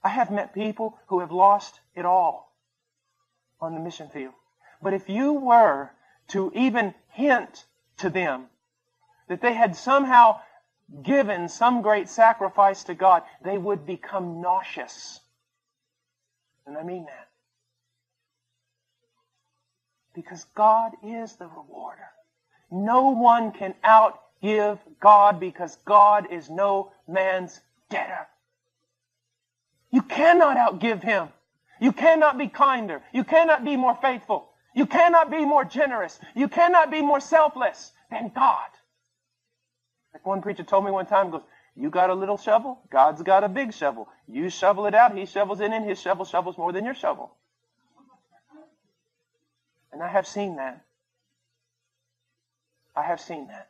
I have met people who have lost it all on the mission field. But if you were to even hint to them that they had somehow given some great sacrifice to God, they would become nauseous. And I mean that. Because God is the rewarder. No one can out outgive God because God is no man's debtor. You cannot outgive Him. You cannot be kinder. You cannot be more faithful. You cannot be more generous. You cannot be more selfless than God. Like one preacher told me one time, goes, you got a little shovel, God's got a big shovel. You shovel it out, He shovels it in, His shovel shovels more than your shovel. And I have seen that. I have seen that.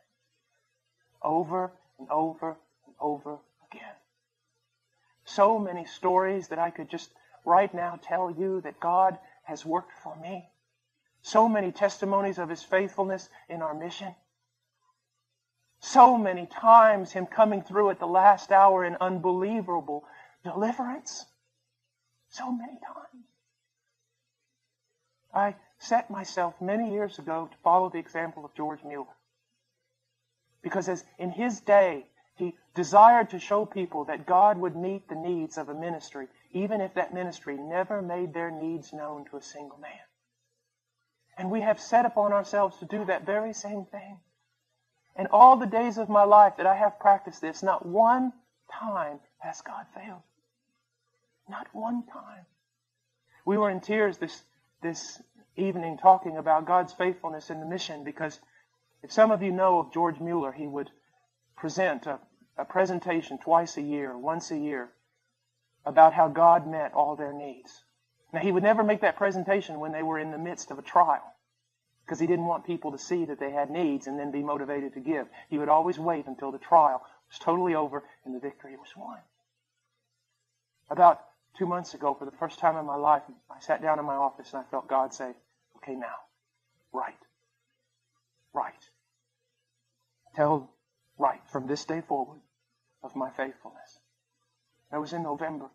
Over and over and over again. So many stories that I could just right now tell you that God has worked for me. So many testimonies of His faithfulness in our mission. So many times Him coming through at the last hour in unbelievable deliverance. So many times. I set myself many years ago to follow the example of George Mueller. Because as in his day, he desired to show people that God would meet the needs of a ministry, even if that ministry never made their needs known to a single man. And we have set upon ourselves to do that very same thing. And all the days of my life that I have practiced this, not one time has God failed. Not one time. We were in tears this evening talking about God's faithfulness in the mission, because if some of you know of George Mueller, he would present a presentation twice a year, once a year, about how God met all their needs. Now, he would never make that presentation when they were in the midst of a trial, because he didn't want people to see that they had needs and then be motivated to give. He would always wait until the trial was totally over and the victory was won. About 2 months ago, for the first time in my life, I sat down in my office and I felt God say, okay, now, write. Tell, write from this day forward of my faithfulness. That was in November.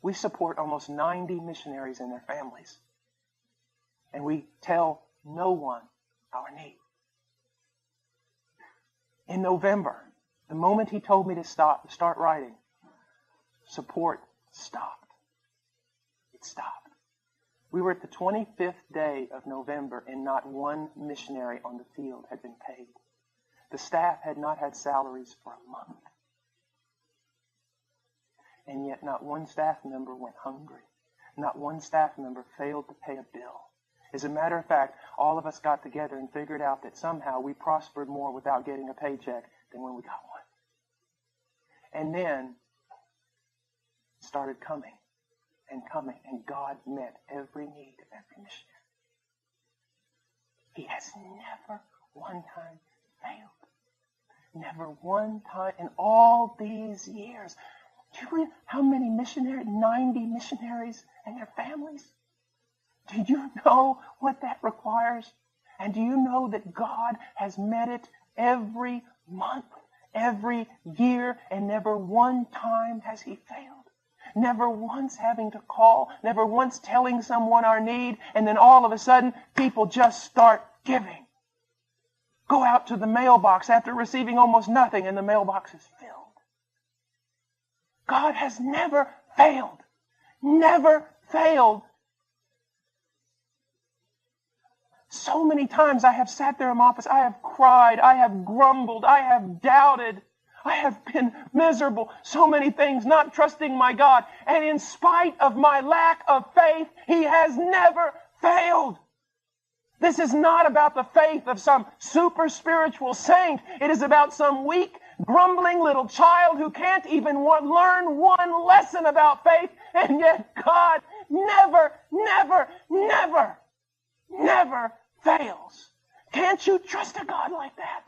We support almost 90 missionaries and their families. And we tell no one our need. In November, the moment he told me to start writing, support stopped. It stopped. We were at the 25th day of November and not one missionary on the field had been paid. The staff had not had salaries for a month. And yet not one staff member went hungry. Not one staff member failed to pay a bill. As a matter of fact, all of us got together and figured out that somehow we prospered more without getting a paycheck than when we got one. And then it started coming, and God met every need of every missionary. He has never one time failed. Never one time in all these years. Do you read how many missionaries? 90 missionaries and their families. Do you know what that requires? And do you know that God has met it every month, every year, and never one time has He failed? Never once having to call, never once telling someone our need, and then all of a sudden, people just start giving. Go out to the mailbox after receiving almost nothing, and the mailbox is filled. God has never failed. Never failed. So many times I have sat there in my office, I have cried, I have grumbled, I have doubted, I have been miserable. So many things, not trusting my God. And in spite of my lack of faith, He has never failed. This is not about the faith of some super spiritual saint. It is about some weak, grumbling little child who can't even learn one lesson about faith. And yet God never fails. Can't you trust a God like that?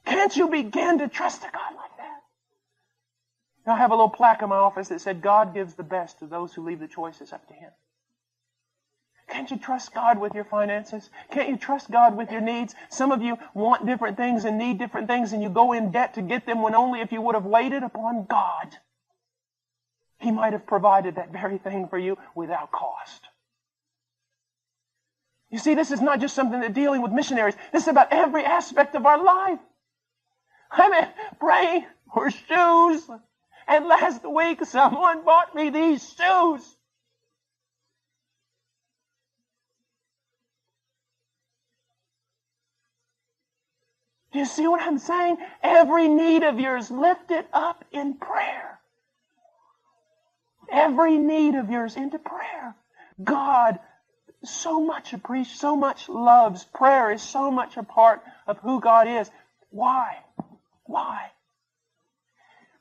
Can't you begin to trust a God like that? Now, I have a little plaque in my office that said, God gives the best to those who leave the choices up to Him. Can't you trust God with your finances? Can't you trust God with your needs? Some of you want different things and need different things, and you go in debt to get them when only if you would have waited upon God, He might have provided that very thing for you without cost. You see, this is not just something that dealing with missionaries. This is about every aspect of our life. I mean, praying for shoes. And last week, someone bought me these shoes. Do you see what I'm saying? Every need of yours, lift it up in prayer. Every need of yours into prayer. God so much appreciates, so much loves. Prayer is so much a part of who God is. Why? Why?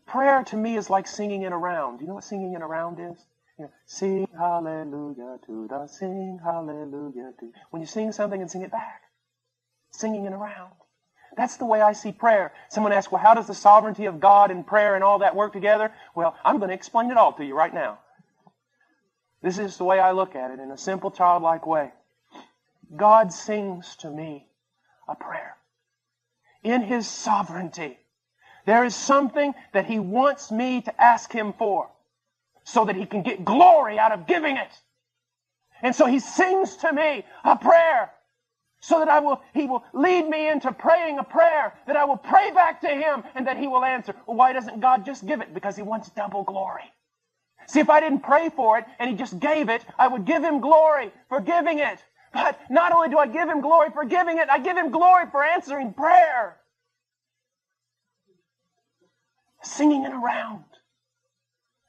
Prayer to me is like singing in a round. Do you know what singing in a round is? You know, sing hallelujah to the sing hallelujah to. When you sing something and sing it back. Singing in a round. That's the way I see prayer. Someone asks, well, how does the sovereignty of God and prayer and all that work together? Well, I'm going to explain it all to you right now. This is the way I look at it in a simple, childlike way. God sings to me a prayer. In His sovereignty, there is something that He wants me to ask Him for so that He can get glory out of giving it. And so He sings to me a prayer so that He will lead me into praying a prayer that I will pray back to Him and that He will answer. Well, why doesn't God just give it? Because He wants double glory. See, if I didn't pray for it and He just gave it, I would give Him glory for giving it. But not only do I give Him glory for giving it, I give Him glory for answering prayer. Singing it around.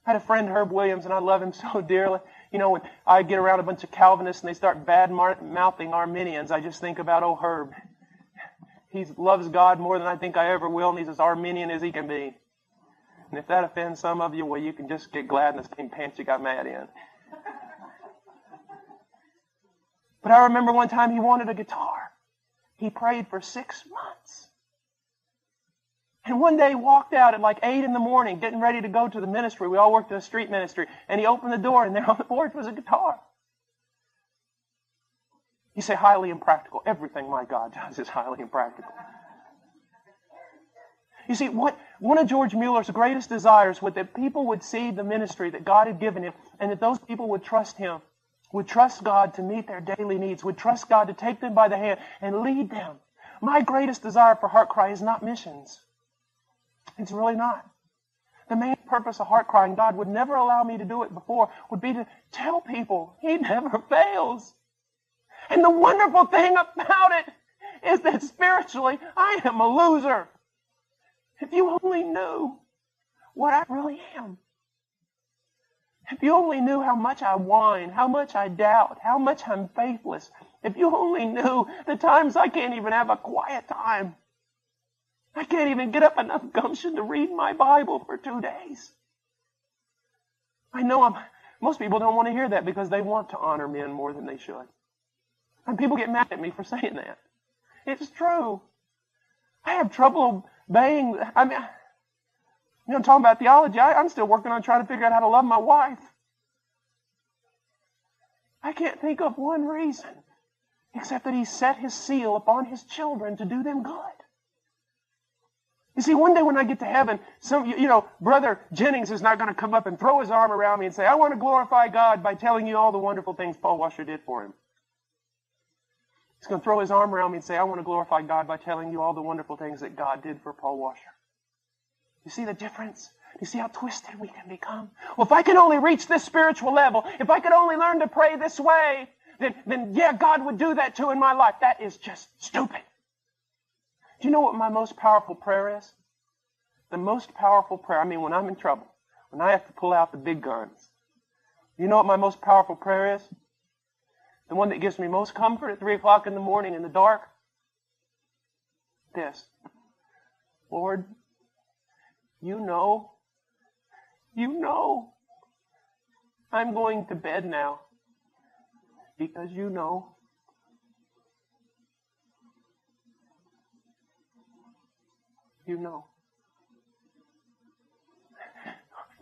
I had a friend, Herb Williams, and I love him so dearly. You know, when I get around a bunch of Calvinists and they start bad-mouthing Arminians, I just think about, oh, Herb. He loves God more than I think I ever will, and he's as Arminian as he can be. And if that offends some of you, well, you can just get glad in the same pants you got mad in. But I remember one time he wanted a guitar. He prayed for 6 months. And one day he walked out at like 8 in the morning, getting ready to go to the ministry. We all worked in a street ministry. And he opened the door, and there on the board was a guitar. You say, highly impractical. Everything my God does is highly impractical. You see, one of George Mueller's greatest desires was that people would see the ministry that God had given him, and that those people would trust him, would trust God to meet their daily needs, would trust God to take them by the hand and lead them. My greatest desire for HeartCry is not missions. It's really not. The main purpose of HeartCry, and God would never allow me to do it before, would be to tell people He never fails. And the wonderful thing about it is that spiritually, I am a loser. If you only knew what I really am. If you only knew how much I whine, how much I doubt, how much I'm faithless. If you only knew the times I can't even have a quiet time. I can't even get up enough gumption to read my Bible for 2 days. I know most people don't want to hear that because they want to honor men more than they should. And people get mad at me for saying that. It's true. I have trouble obeying. I mean, you know, talking about theology, I'm still working on trying to figure out how to love my wife. I can't think of one reason except that He set His seal upon His children to do them good. You see, one day when I get to heaven, Brother Jennings is not going to come up and throw his arm around me and say, I want to glorify God by telling you all the wonderful things Paul Washer did for him. He's going to throw his arm around me and say, I want to glorify God by telling you all the wonderful things that God did for Paul Washer. You see the difference? Do you see how twisted we can become? Well, if I can only reach this spiritual level, if I could only learn to pray this way, then yeah, God would do that too in my life. That is just stupid. Do you know what my most powerful prayer is? The most powerful prayer, I mean when I'm in trouble, when I have to pull out the big guns. You know what my most powerful prayer is? The one that gives me most comfort at 3 o'clock in the morning in the dark? This. Lord, you know, I'm going to bed now because you know. You know.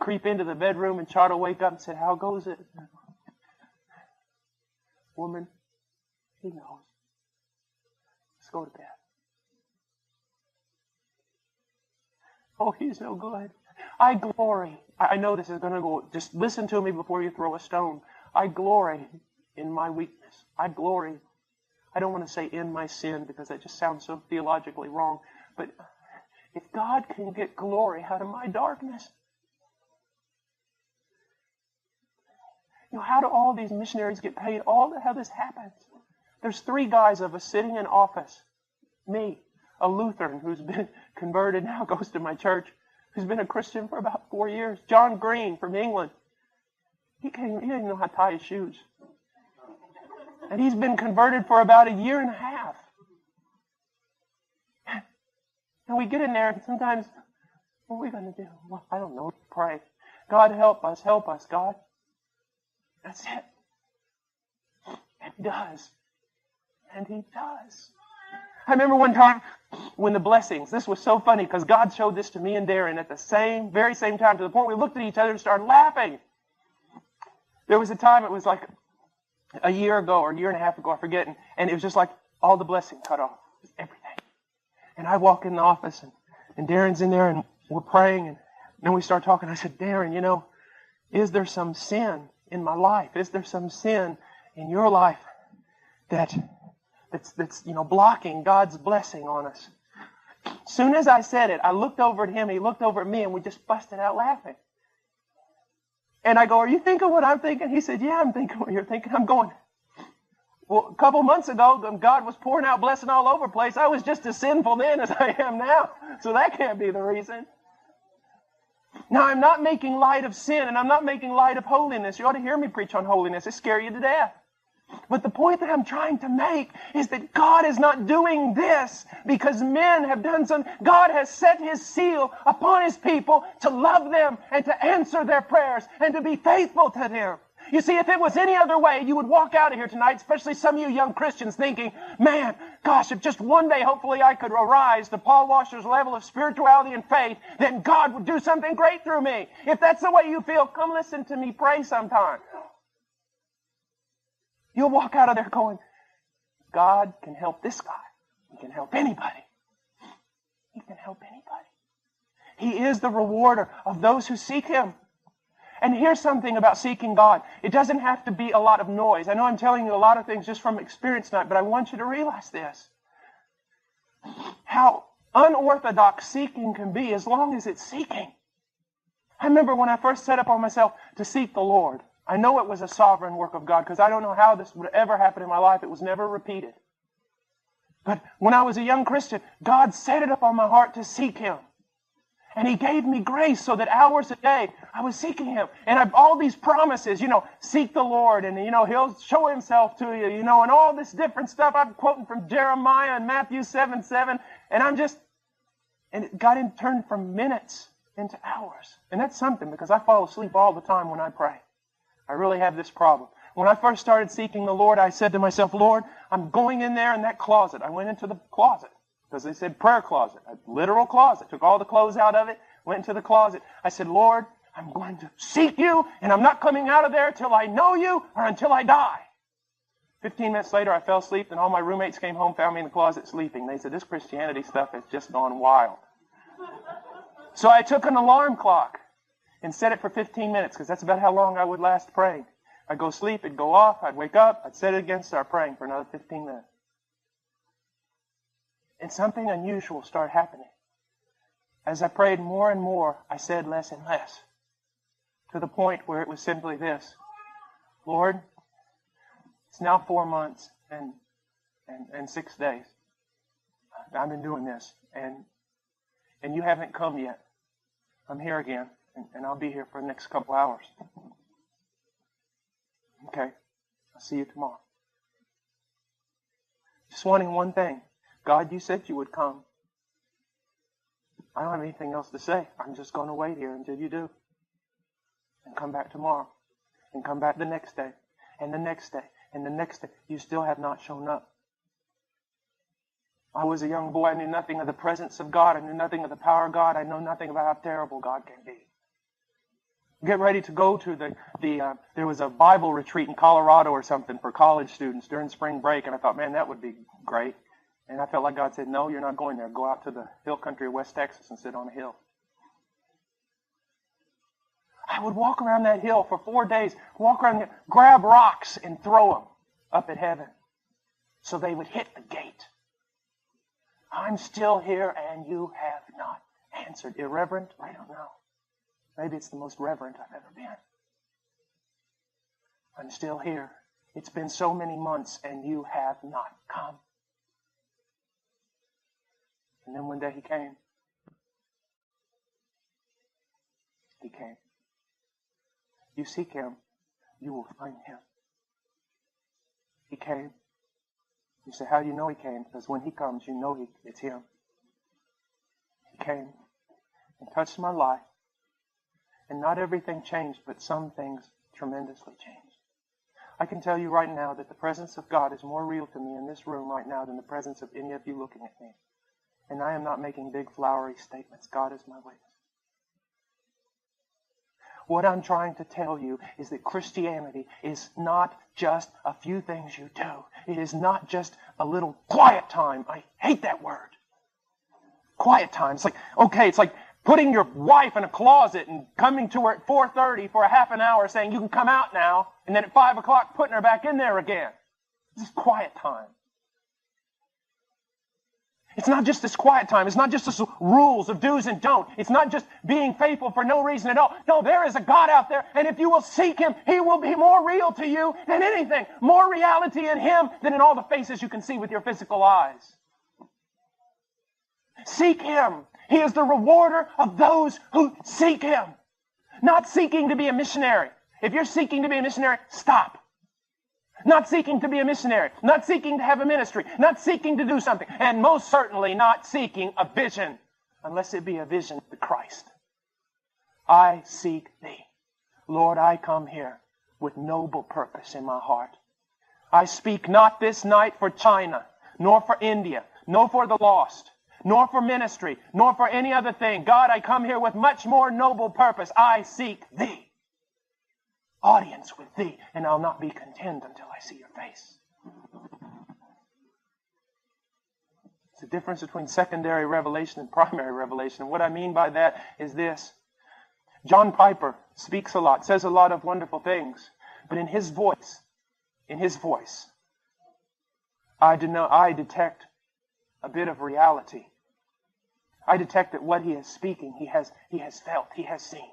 Creep into the bedroom and Chart will wake up and say, how goes it? Woman, He knows. Let's go to bed. Oh, He's no good. I glory. I know this is going to go. Just listen to me before you throw a stone. I glory in my weakness. I glory. I don't want to say in my sin because that just sounds so theologically wrong. But if God can get glory out of my darkness, you know, how do all these missionaries get paid? All how this happens. There's 3 guys of us sitting in office. Me. a Lutheran who's been converted now, goes to my church, who's been a Christian for about 4 years. John Green from England. He didn't even know how to tie his shoes. And he's been converted for about 1.5 years. And we get in there and sometimes, what are we going to do? Well, I don't know. Pray. God, help us, God. That's it. And He does. And He does. I remember one time when the blessings, this was so funny because God showed this to me and Darren at the very same time, to the point we looked at each other and started laughing. There was a time, it was like 1 year ago or 1.5 years ago, I forget, and it was just like all the blessing cut off. Everything. And I walk in the office and Darren's in there and we're praying and then we start talking. I said, Darren, is there some sin in my life? Is there some sin in your life that's blocking God's blessing on us? As soon as I said it, I looked over at him, he looked over at me, and we just busted out laughing. And I go, are you thinking what I'm thinking? He said, yeah, I'm thinking what you're thinking. I'm going, well, a couple months ago, God was pouring out blessing all over the place. I was just as sinful then as I am now. So that can't be the reason. Now, I'm not making light of sin, and I'm not making light of holiness. You ought to hear me preach on holiness. It scare you to death. But the point that I'm trying to make is that God is not doing this because men have done something. God has set His seal upon His people to love them and to answer their prayers and to be faithful to them. You see, if it was any other way, you would walk out of here tonight, especially some of you young Christians, thinking, man, gosh, if just one day, hopefully I could arise to Paul Washer's level of spirituality and faith, then God would do something great through me. If that's the way you feel, come listen to me pray sometime. You'll walk out of there going, God can help this guy. He can help anybody. He can help anybody. He is the rewarder of those who seek Him. And here's something about seeking God. It doesn't have to be a lot of noise. I know I'm telling you a lot of things just from experience tonight, but I want you to realize this. How unorthodox seeking can be as long as it's seeking. I remember when I first set up on myself to seek the Lord. I know it was a sovereign work of God because I don't know how this would ever happen in my life. It was never repeated. But when I was a young Christian, God set it up on my heart to seek Him. And He gave me grace so that hours a day I was seeking Him. And I've all these promises, seek the Lord and, He'll show Himself to you, and all this different stuff. I'm quoting from Jeremiah and Matthew 7:7. And it got turned from minutes into hours. And that's something because I fall asleep all the time when I pray. I really have this problem. When I first started seeking the Lord, I said to myself, Lord, I'm going in there in that closet. I went into the closet. Because they said prayer closet, a literal closet. Took all the clothes out of it, went into the closet. I said, Lord, I'm going to seek you, and I'm not coming out of there till I know you or until I die. 15 minutes later, I fell asleep, and all my roommates came home, found me in the closet sleeping. They said, this Christianity stuff has just gone wild. So I took an alarm clock and set it for 15 minutes, because that's about how long I would last praying. I'd go sleep, it'd go off, I'd wake up, I'd set it again, start praying for another 15 minutes. And something unusual started happening. As I prayed more and more, I said less and less. To the point where it was simply this. Lord, it's now 4 months and 6 days. I've been doing this. And you haven't come yet. I'm here again. And I'll be here for the next couple hours. Okay. I'll see you tomorrow. Just wanting one thing. God, you said you would come. I don't have anything else to say. I'm just going to wait here until you do. And come back tomorrow. And come back the next day. And the next day. And the next day. You still have not shown up. I was a young boy. I knew nothing of the presence of God. I knew nothing of the power of God. I know nothing about how terrible God can be. Get ready to go to there was a Bible retreat in Colorado or something for college students during spring break. And I thought, man, that would be great. And I felt like God said, no, you're not going there. Go out to the hill country of West Texas and sit on a hill. I would walk around that hill for 4 days, walk around there, grab rocks and throw them up at heaven so they would hit the gate. I'm still here and you have not answered. Irreverent? I don't know. Maybe it's the most reverent I've ever been. I'm still here. It's been so many months and you have not come. And then one day he came. He came. You seek him, you will find him. He came. You say, how do you know he came? Because when he comes, you know it's him. He came and touched my life. And not everything changed, but some things tremendously changed. I can tell you right now that the presence of God is more real to me in this room right now than the presence of any of you looking at me. And I am not making big flowery statements. God is my witness. What I'm trying to tell you is that Christianity is not just a few things you do. It is not just a little quiet time. I hate that word. Quiet time. It's like, okay, it's like putting your wife in a closet and coming to her at 4:30 for a half an hour saying you can come out now, and then at 5 o'clock putting her back in there again. This is quiet time. It's not just this quiet time. It's not just this rules of do's and don'ts. It's not just being faithful for no reason at all. No, there is a God out there, and if you will seek him, he will be more real to you than anything. More reality in him than in all the faces you can see with your physical eyes. Seek him. He is the rewarder of those who seek him. Not seeking to be a missionary. If you're seeking to be a missionary, stop. Not seeking to be a missionary. Not seeking to have a ministry. Not seeking to do something. And most certainly not seeking a vision. Unless it be a vision of Christ. I seek thee. Lord, I come here with noble purpose in my heart. I speak not this night for China, nor for India, nor for the lost, nor for ministry, nor for any other thing. God, I come here with much more noble purpose. I seek thee. Audience with thee, and I'll not be content until I see your face. It's the difference between secondary revelation and primary revelation. And what I mean by that is this. John Piper speaks a lot, says a lot of wonderful things, but in his voice, I detect a bit of reality. I detect that what he is speaking, he has felt, he has seen.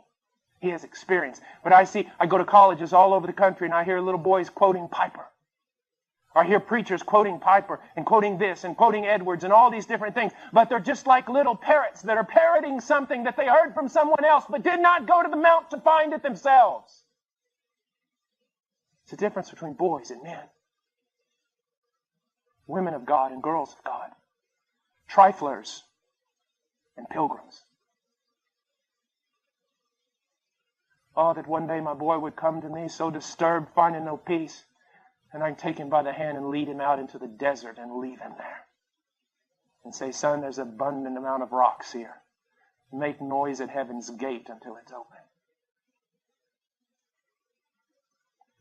He has experienced. But I go to colleges all over the country and I hear little boys quoting Piper. Or I hear preachers quoting Piper and quoting this and quoting Edwards and all these different things. But they're just like little parrots that are parroting something that they heard from someone else but did not go to the mount to find it themselves. It's the difference between boys and men. Women of God and girls of God. Triflers and pilgrims. Oh, that one day my boy would come to me so disturbed, finding no peace, and I'd take him by the hand and lead him out into the desert and leave him there. And say, son, there's an abundant amount of rocks here. Make noise at heaven's gate until it's open.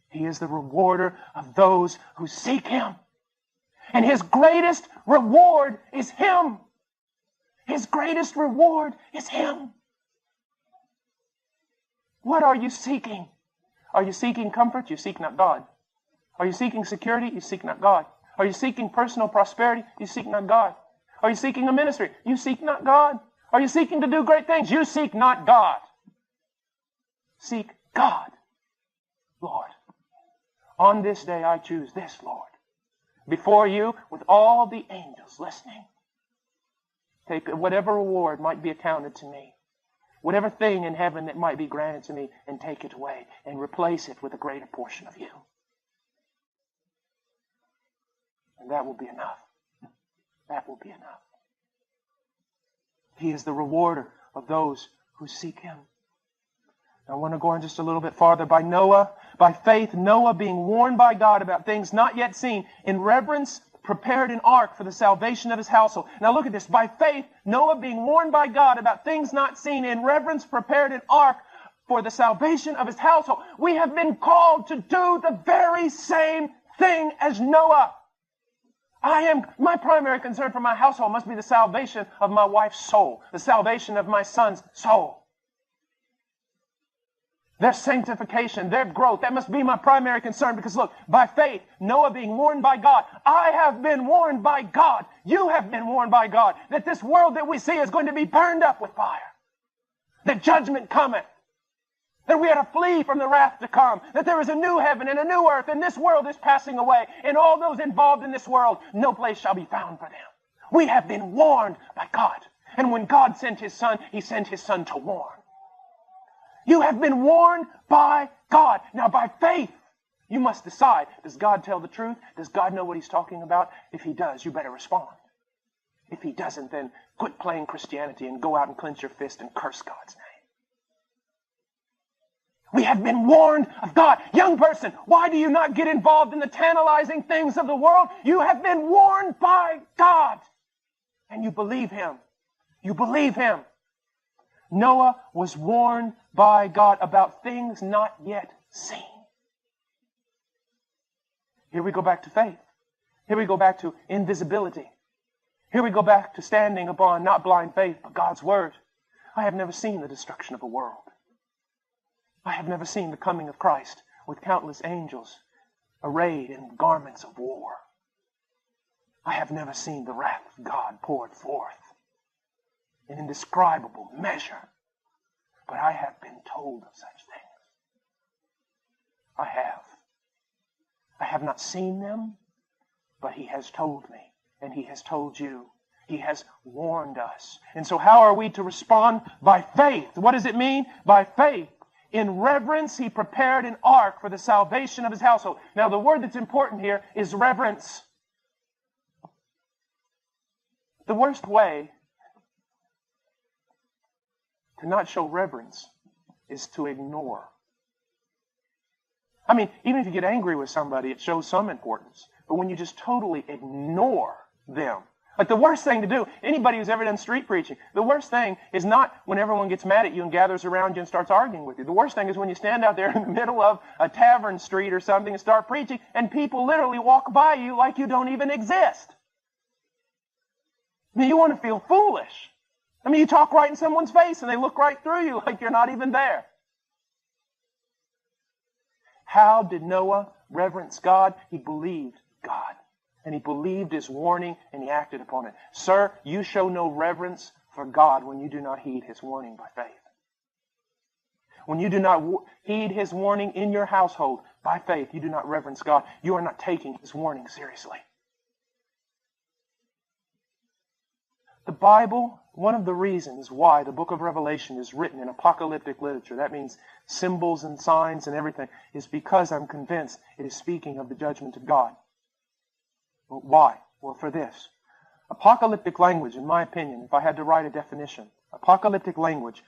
He is the rewarder of those who seek him. And his greatest reward is him. His greatest reward is him. What are you seeking? Are you seeking comfort? You seek not God. Are you seeking security? You seek not God. Are you seeking personal prosperity? You seek not God. Are you seeking a ministry? You seek not God. Are you seeking to do great things? You seek not God. Seek God, Lord. On this day I choose this, Lord. Before you, with all the angels listening. Take whatever reward might be accounted to me. Whatever thing in heaven that might be granted to me, and take it away and replace it with a greater portion of you. And that will be enough. That will be enough. He is the rewarder of those who seek him. I want to go on just a little bit farther. By faith, Noah being warned by God about things not yet seen, in reverence prepared an ark for the salvation of his household. Now look at this. By faith, Noah being warned by God about things not seen, in reverence prepared an ark for the salvation of his household. We have been called to do the very same thing as Noah. My primary concern for my household must be the salvation of my wife's soul, the salvation of my son's soul. Their sanctification, their growth, that must be my primary concern, because look, by faith, Noah being warned by God, I have been warned by God, you have been warned by God, that this world that we see is going to be burned up with fire, that judgment cometh, that we are to flee from the wrath to come, that there is a new heaven and a new earth, and this world is passing away, and all those involved in this world, no place shall be found for them. We have been warned by God. And when God sent His Son, He sent His Son to warn. You have been warned by God. Now, by faith, you must decide, does God tell the truth? Does God know what He's talking about? If He does, you better respond. If He doesn't, then quit playing Christianity and go out and clench your fist and curse God's name. We have been warned of God. Young person, why do you not get involved in the tantalizing things of the world? You have been warned by God. And you believe Him. You believe Him. Noah was warned by God about things not yet seen. Here we go back to faith. Here we go back to invisibility. Here we go back to standing upon not blind faith, but God's Word. I have never seen the destruction of a world. I have never seen the coming of Christ with countless angels arrayed in garments of war. I have never seen the wrath of God poured forth in indescribable measure. But I have been told of such things. I have. I have not seen them, but He has told me, and He has told you. He has warned us. And so how are we to respond? By faith. What does it mean? By faith. In reverence, He prepared an ark for the salvation of His household. Now, the word that's important here is reverence. The worst way to not show reverence is to ignore. I mean, even if you get angry with somebody, it shows some importance. But when you just totally ignore them, like the worst thing to do, anybody who's ever done street preaching, the worst thing is not when everyone gets mad at you and gathers around you and starts arguing with you. The worst thing is when you stand out there in the middle of a tavern street or something and start preaching, and people literally walk by you like you don't even exist. I mean, you want to feel foolish. I mean, you talk right in someone's face and they look right through you like you're not even there. How did Noah reverence God? He believed God. And he believed His warning and he acted upon it. Sir, you show no reverence for God when you do not heed His warning by faith. When you do not heed His warning in your household by faith, you do not reverence God. You are not taking His warning seriously. The Bible, one of the reasons why the book of Revelation is written in apocalyptic literature, that means symbols and signs and everything, is because I'm convinced it is speaking of the judgment of God. Why? Well, for this. Apocalyptic language, in my opinion, if I had to write a definition, apocalyptic language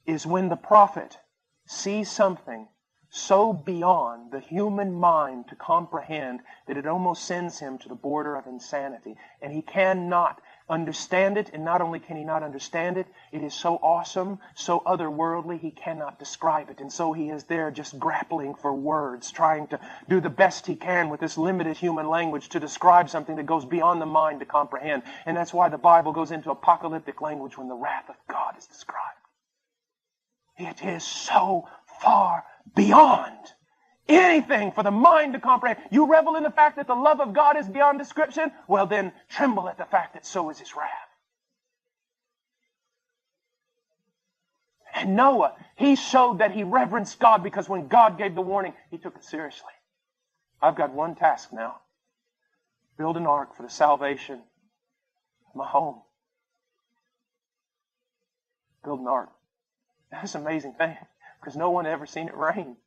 is when the prophet sees something so beyond the human mind to comprehend that it almost sends him to the border of insanity. And he cannot understand it, and not only can he not understand it, it is so awesome, so otherworldly, he cannot describe it. And so he is there just grappling for words, trying to do the best he can with this limited human language to describe something that goes beyond the mind to comprehend. And that's why the Bible goes into apocalyptic language when the wrath of God is described. It is so far beyond anything for the mind to comprehend. You revel in the fact that the love of God is beyond description? Well, then tremble at the fact that so is His wrath. And Noah, he showed that he reverenced God because when God gave the warning, he took it seriously. I've got one task now. Build an ark for the salvation of my home. Build an ark. That's an amazing thing because no one ever seen it rain.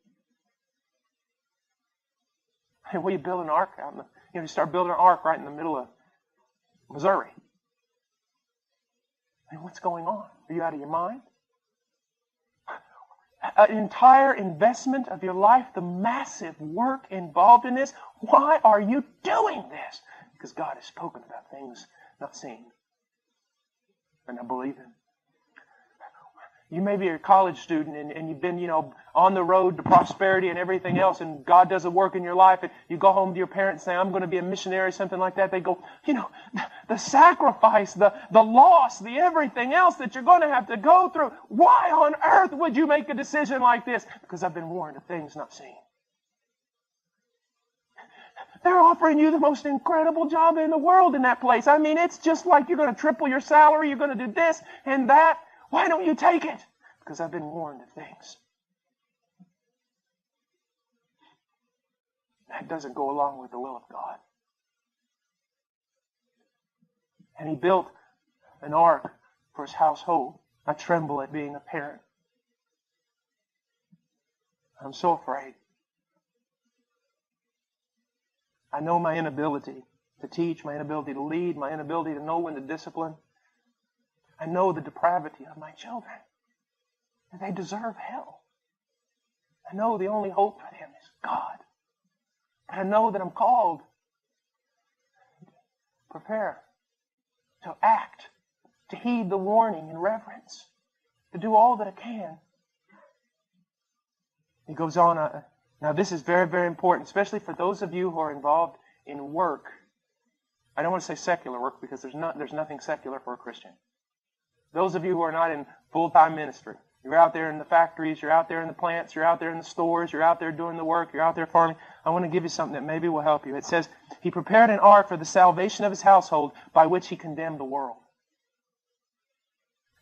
Hey, well, you build an ark out in the, you start building an ark right in the middle of Missouri. Hey, what's going on? Are you out of your mind? An entire investment of your life, the massive work involved in this. Why are you doing this? Because God has spoken about things not seen. And I believe Him. You may be a college student and you've been, on the road to prosperity and everything else, and God does a work in your life, and you go home to your parents and say, I'm going to be a missionary, something like that. They go, the sacrifice, the loss, the everything else that you're going to have to go through. Why on earth would you make a decision like this? Because I've been warned of things not seen. They're offering you the most incredible job in the world in that place. I mean, it's just like you're going to triple your salary, you're going to do this and that. Why don't you take it? Because I've been warned of things. That doesn't go along with the will of God. And he built an ark for his household. I tremble at being a parent. I'm so afraid. I know my inability to teach, my inability to lead, my inability to know when to discipline. I know the depravity of my children. That they deserve hell. I know the only hope for them is God. But I know that I'm called to prepare, to act, to heed the warning in reverence, to do all that I can. He goes on, now this is very, very important, especially for those of you who are involved in work. I don't want to say secular work because there's nothing secular for a Christian. Those of you who are not in full-time ministry, you're out there in the factories, you're out there in the plants, you're out there in the stores, you're out there doing the work, you're out there farming. I want to give you something that maybe will help you. It says, he prepared an ark for the salvation of his household by which he condemned the world.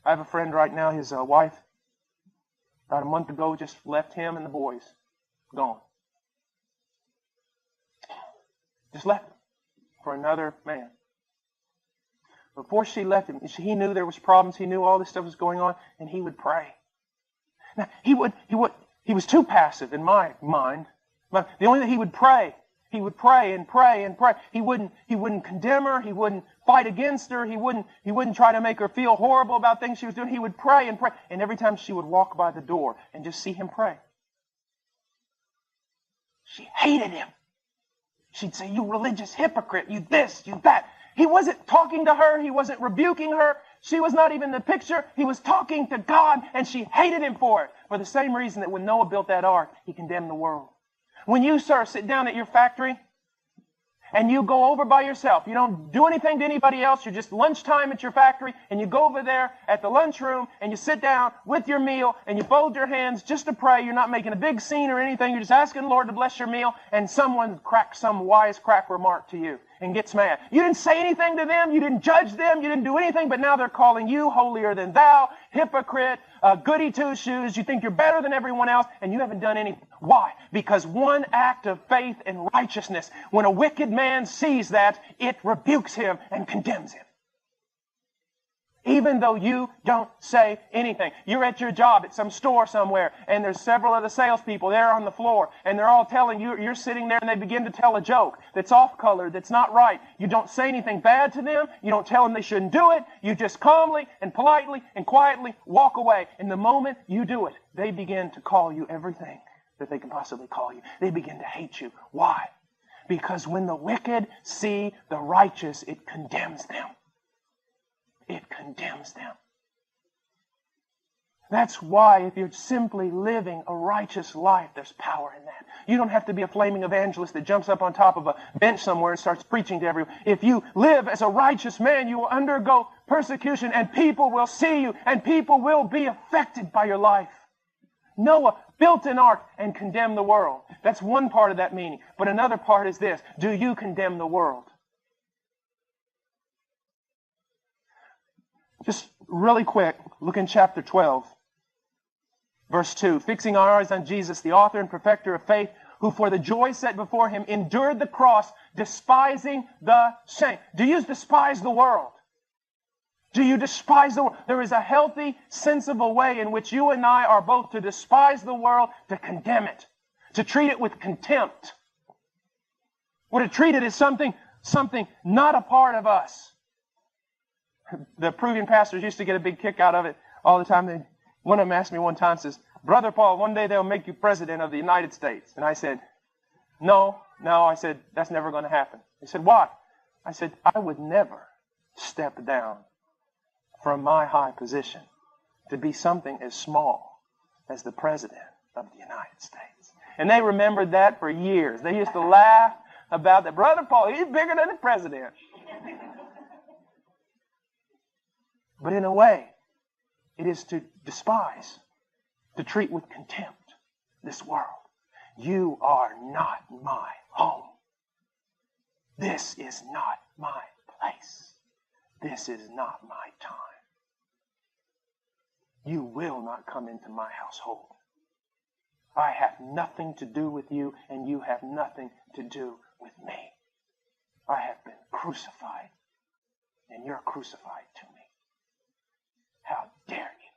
I have a friend right now, his wife, about a month ago, just left him and the boys. Gone. Just left him for another man. Before she left him, he knew there was problems. He knew all this stuff was going on, and he would pray. Now, he was too passive in my mind. The only thing he would pray and pray and pray. He wouldn't condemn her. He wouldn't fight against her. He wouldn't try to make her feel horrible about things she was doing. He would pray and pray. And every time she would walk by the door and just see him pray, she hated him. She'd say, "You religious hypocrite, you this, you that." He wasn't talking to her. He wasn't rebuking her. She was not even in the picture. He was talking to God, and she hated him for it. For the same reason that when Noah built that ark, he condemned the world. When you, sir, sit down at your factory and you go over by yourself, you don't do anything to anybody else, you're just lunchtime at your factory, and you go over there at the lunchroom and you sit down with your meal and you fold your hands just to pray. You're not making a big scene or anything. You're just asking the Lord to bless your meal, and someone cracks some wisecrack remark to you and gets mad. You didn't say anything to them. You didn't judge them. You didn't do anything, but now they're calling you holier than thou, hypocrite, goody two-shoes. You think you're better than everyone else, and you haven't done anything. Why? Because one act of faith and righteousness, when a wicked man sees that, it rebukes him and condemns him. Even though you don't say anything. You're at your job at some store somewhere, and there's several of the salespeople there on the floor, and they're all telling you, you're sitting there, and they begin to tell a joke that's off-color, that's not right. You don't say anything bad to them. You don't tell them they shouldn't do it. You just calmly and politely and quietly walk away. And the moment you do it, they begin to call you everything that they can possibly call you. They begin to hate you. Why? Because when the wicked see the righteous, it condemns them. It condemns them. That's why if you're simply living a righteous life, there's power in that. You don't have to be a flaming evangelist that jumps up on top of a bench somewhere and starts preaching to everyone. If you live as a righteous man, you will undergo persecution, and people will see you, and people will be affected by your life. Noah built an ark and condemned the world. That's one part of that meaning. But another part is this: do you condemn the world? Just really quick, look in chapter 12, verse 2. Fixing our eyes on Jesus, the author and perfecter of faith, who for the joy set before him endured the cross, despising the shame. Do you despise the world? Do you despise the world? There is a healthy, sensible way in which you and I are both to despise the world, to condemn it, to treat it with contempt. Or to treat it as something not a part of us. The Peruvian pastors used to get a big kick out of it all the time. One of them asked me one time, says, "Brother Paul, one day they'll make you president of the United States." And I said, No. I said, "That's never going to happen." He said, "Why?" I said, "I would never step down from my high position to be something as small as the president of the United States." And they remembered that for years. They used to laugh about that. "Brother Paul, he's bigger than the president." But in a way, it is to despise, to treat with contempt this world. You are not my home. This is not my place. This is not my time. You will not come into my household. I have nothing to do with you, and you have nothing to do with me. I have been crucified and you're crucified to me. How dare you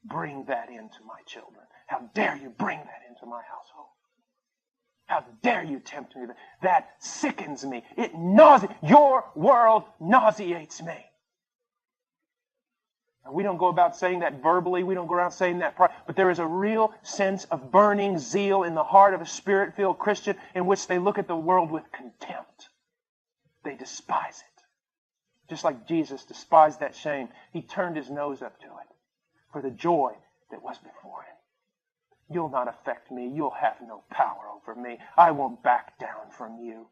bring that into my children? How dare you bring that into my household? How dare you tempt me? That sickens me. Your world nauseates me. And we don't go about saying that verbally. We don't go around saying that. But there is a real sense of burning zeal in the heart of a Spirit-filled Christian in which they look at the world with contempt. They despise it. Just like Jesus despised that shame, he turned his nose up to it for the joy that was before him. You'll not affect me. You'll have no power over me. I won't back down from you.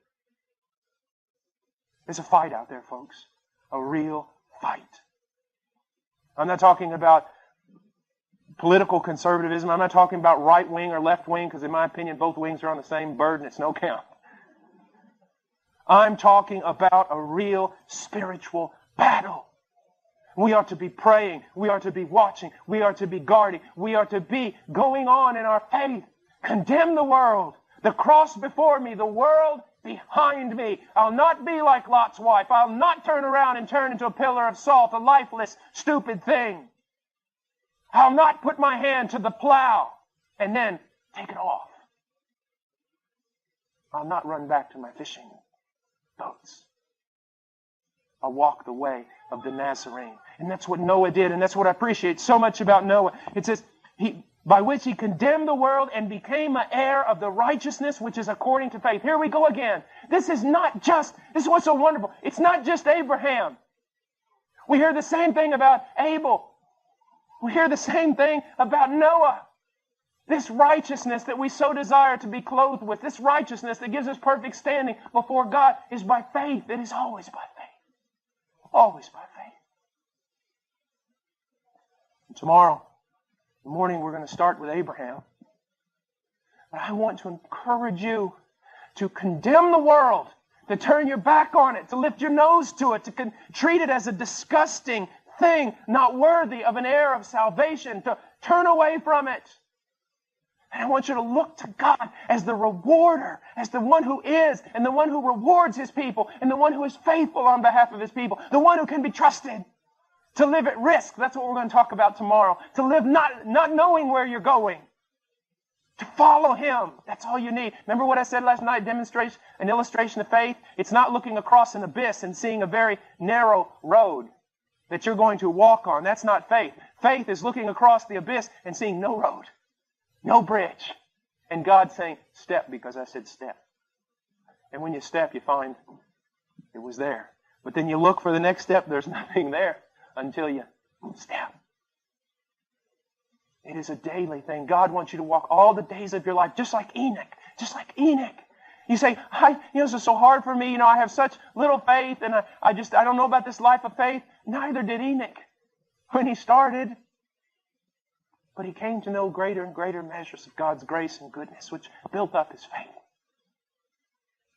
There's a fight out there, folks. A real fight. I'm not talking about political conservatism. I'm not talking about right wing or left wing, because in my opinion, both wings are on the same bird and it's no count. I'm talking about a real spiritual battle. We are to be praying. We are to be watching. We are to be guarding. We are to be going on in our faith. Condemn the world. The cross before me, the world behind me. I'll not be like Lot's wife. I'll not turn around and turn into a pillar of salt, a lifeless, stupid thing. I'll not put my hand to the plow and then take it off. I'll not run back to my fishing boats. I'll walk the way of the Nazarene. And that's what Noah did, and that's what I appreciate so much about Noah. It says, by which he condemned the world and became an heir of the righteousness which is according to faith. Here we go again. This is what's so wonderful. It's not just Abraham. We hear the same thing about Abel. We hear the same thing about Noah. This righteousness that we so desire to be clothed with, this righteousness that gives us perfect standing before God, is by faith. It is always by faith. Always by faith. And tomorrow morning we're going to start with Abraham. But I want to encourage you to condemn the world, to turn your back on it, to lift your nose to it, to treat it as a disgusting thing, not worthy of an heir of salvation, to turn away from it. And I want you to look to God as the rewarder, as the one who is, and the one who rewards his people, and the one who is faithful on behalf of his people, the one who can be trusted. To live at risk, that's what we're going to talk about tomorrow. To live not knowing where you're going. To follow him, that's all you need. Remember what I said last night, an illustration of faith? It's not looking across an abyss and seeing a very narrow road that you're going to walk on. That's not faith. Faith is looking across the abyss and seeing no road. No bridge. And God saying, step, because I said step. And when you step, you find it was there. But then you look for the next step, there's nothing there until you step. It is a daily thing. God wants you to walk all the days of your life, just like Enoch. Just like Enoch. You say, this is so hard for me. I have such little faith, and I don't know about this life of faith. Neither did Enoch when he started. But he came to know greater and greater measures of God's grace and goodness, which built up his faith.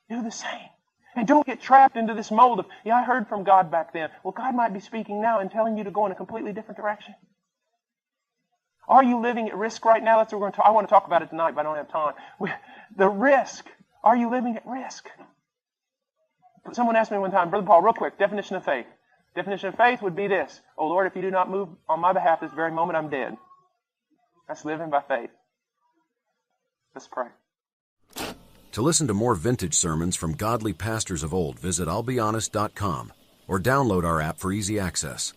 Do the same. And don't get trapped into this mold of, I heard from God back then. Well, God might be speaking now and telling you to go in a completely different direction. Are you living at risk right now? That's what we're going to talk. I want to talk about it tonight, but I don't have time. The risk. Are you living at risk? Someone asked me one time, Brother Paul, real quick, definition of faith. Definition of faith would be this. Oh, Lord, if you do not move on my behalf this very moment, I'm dead. That's living by faith. Let's pray. To listen to more vintage sermons from godly pastors of old, visit I'llBeHonest.com or download our app for easy access.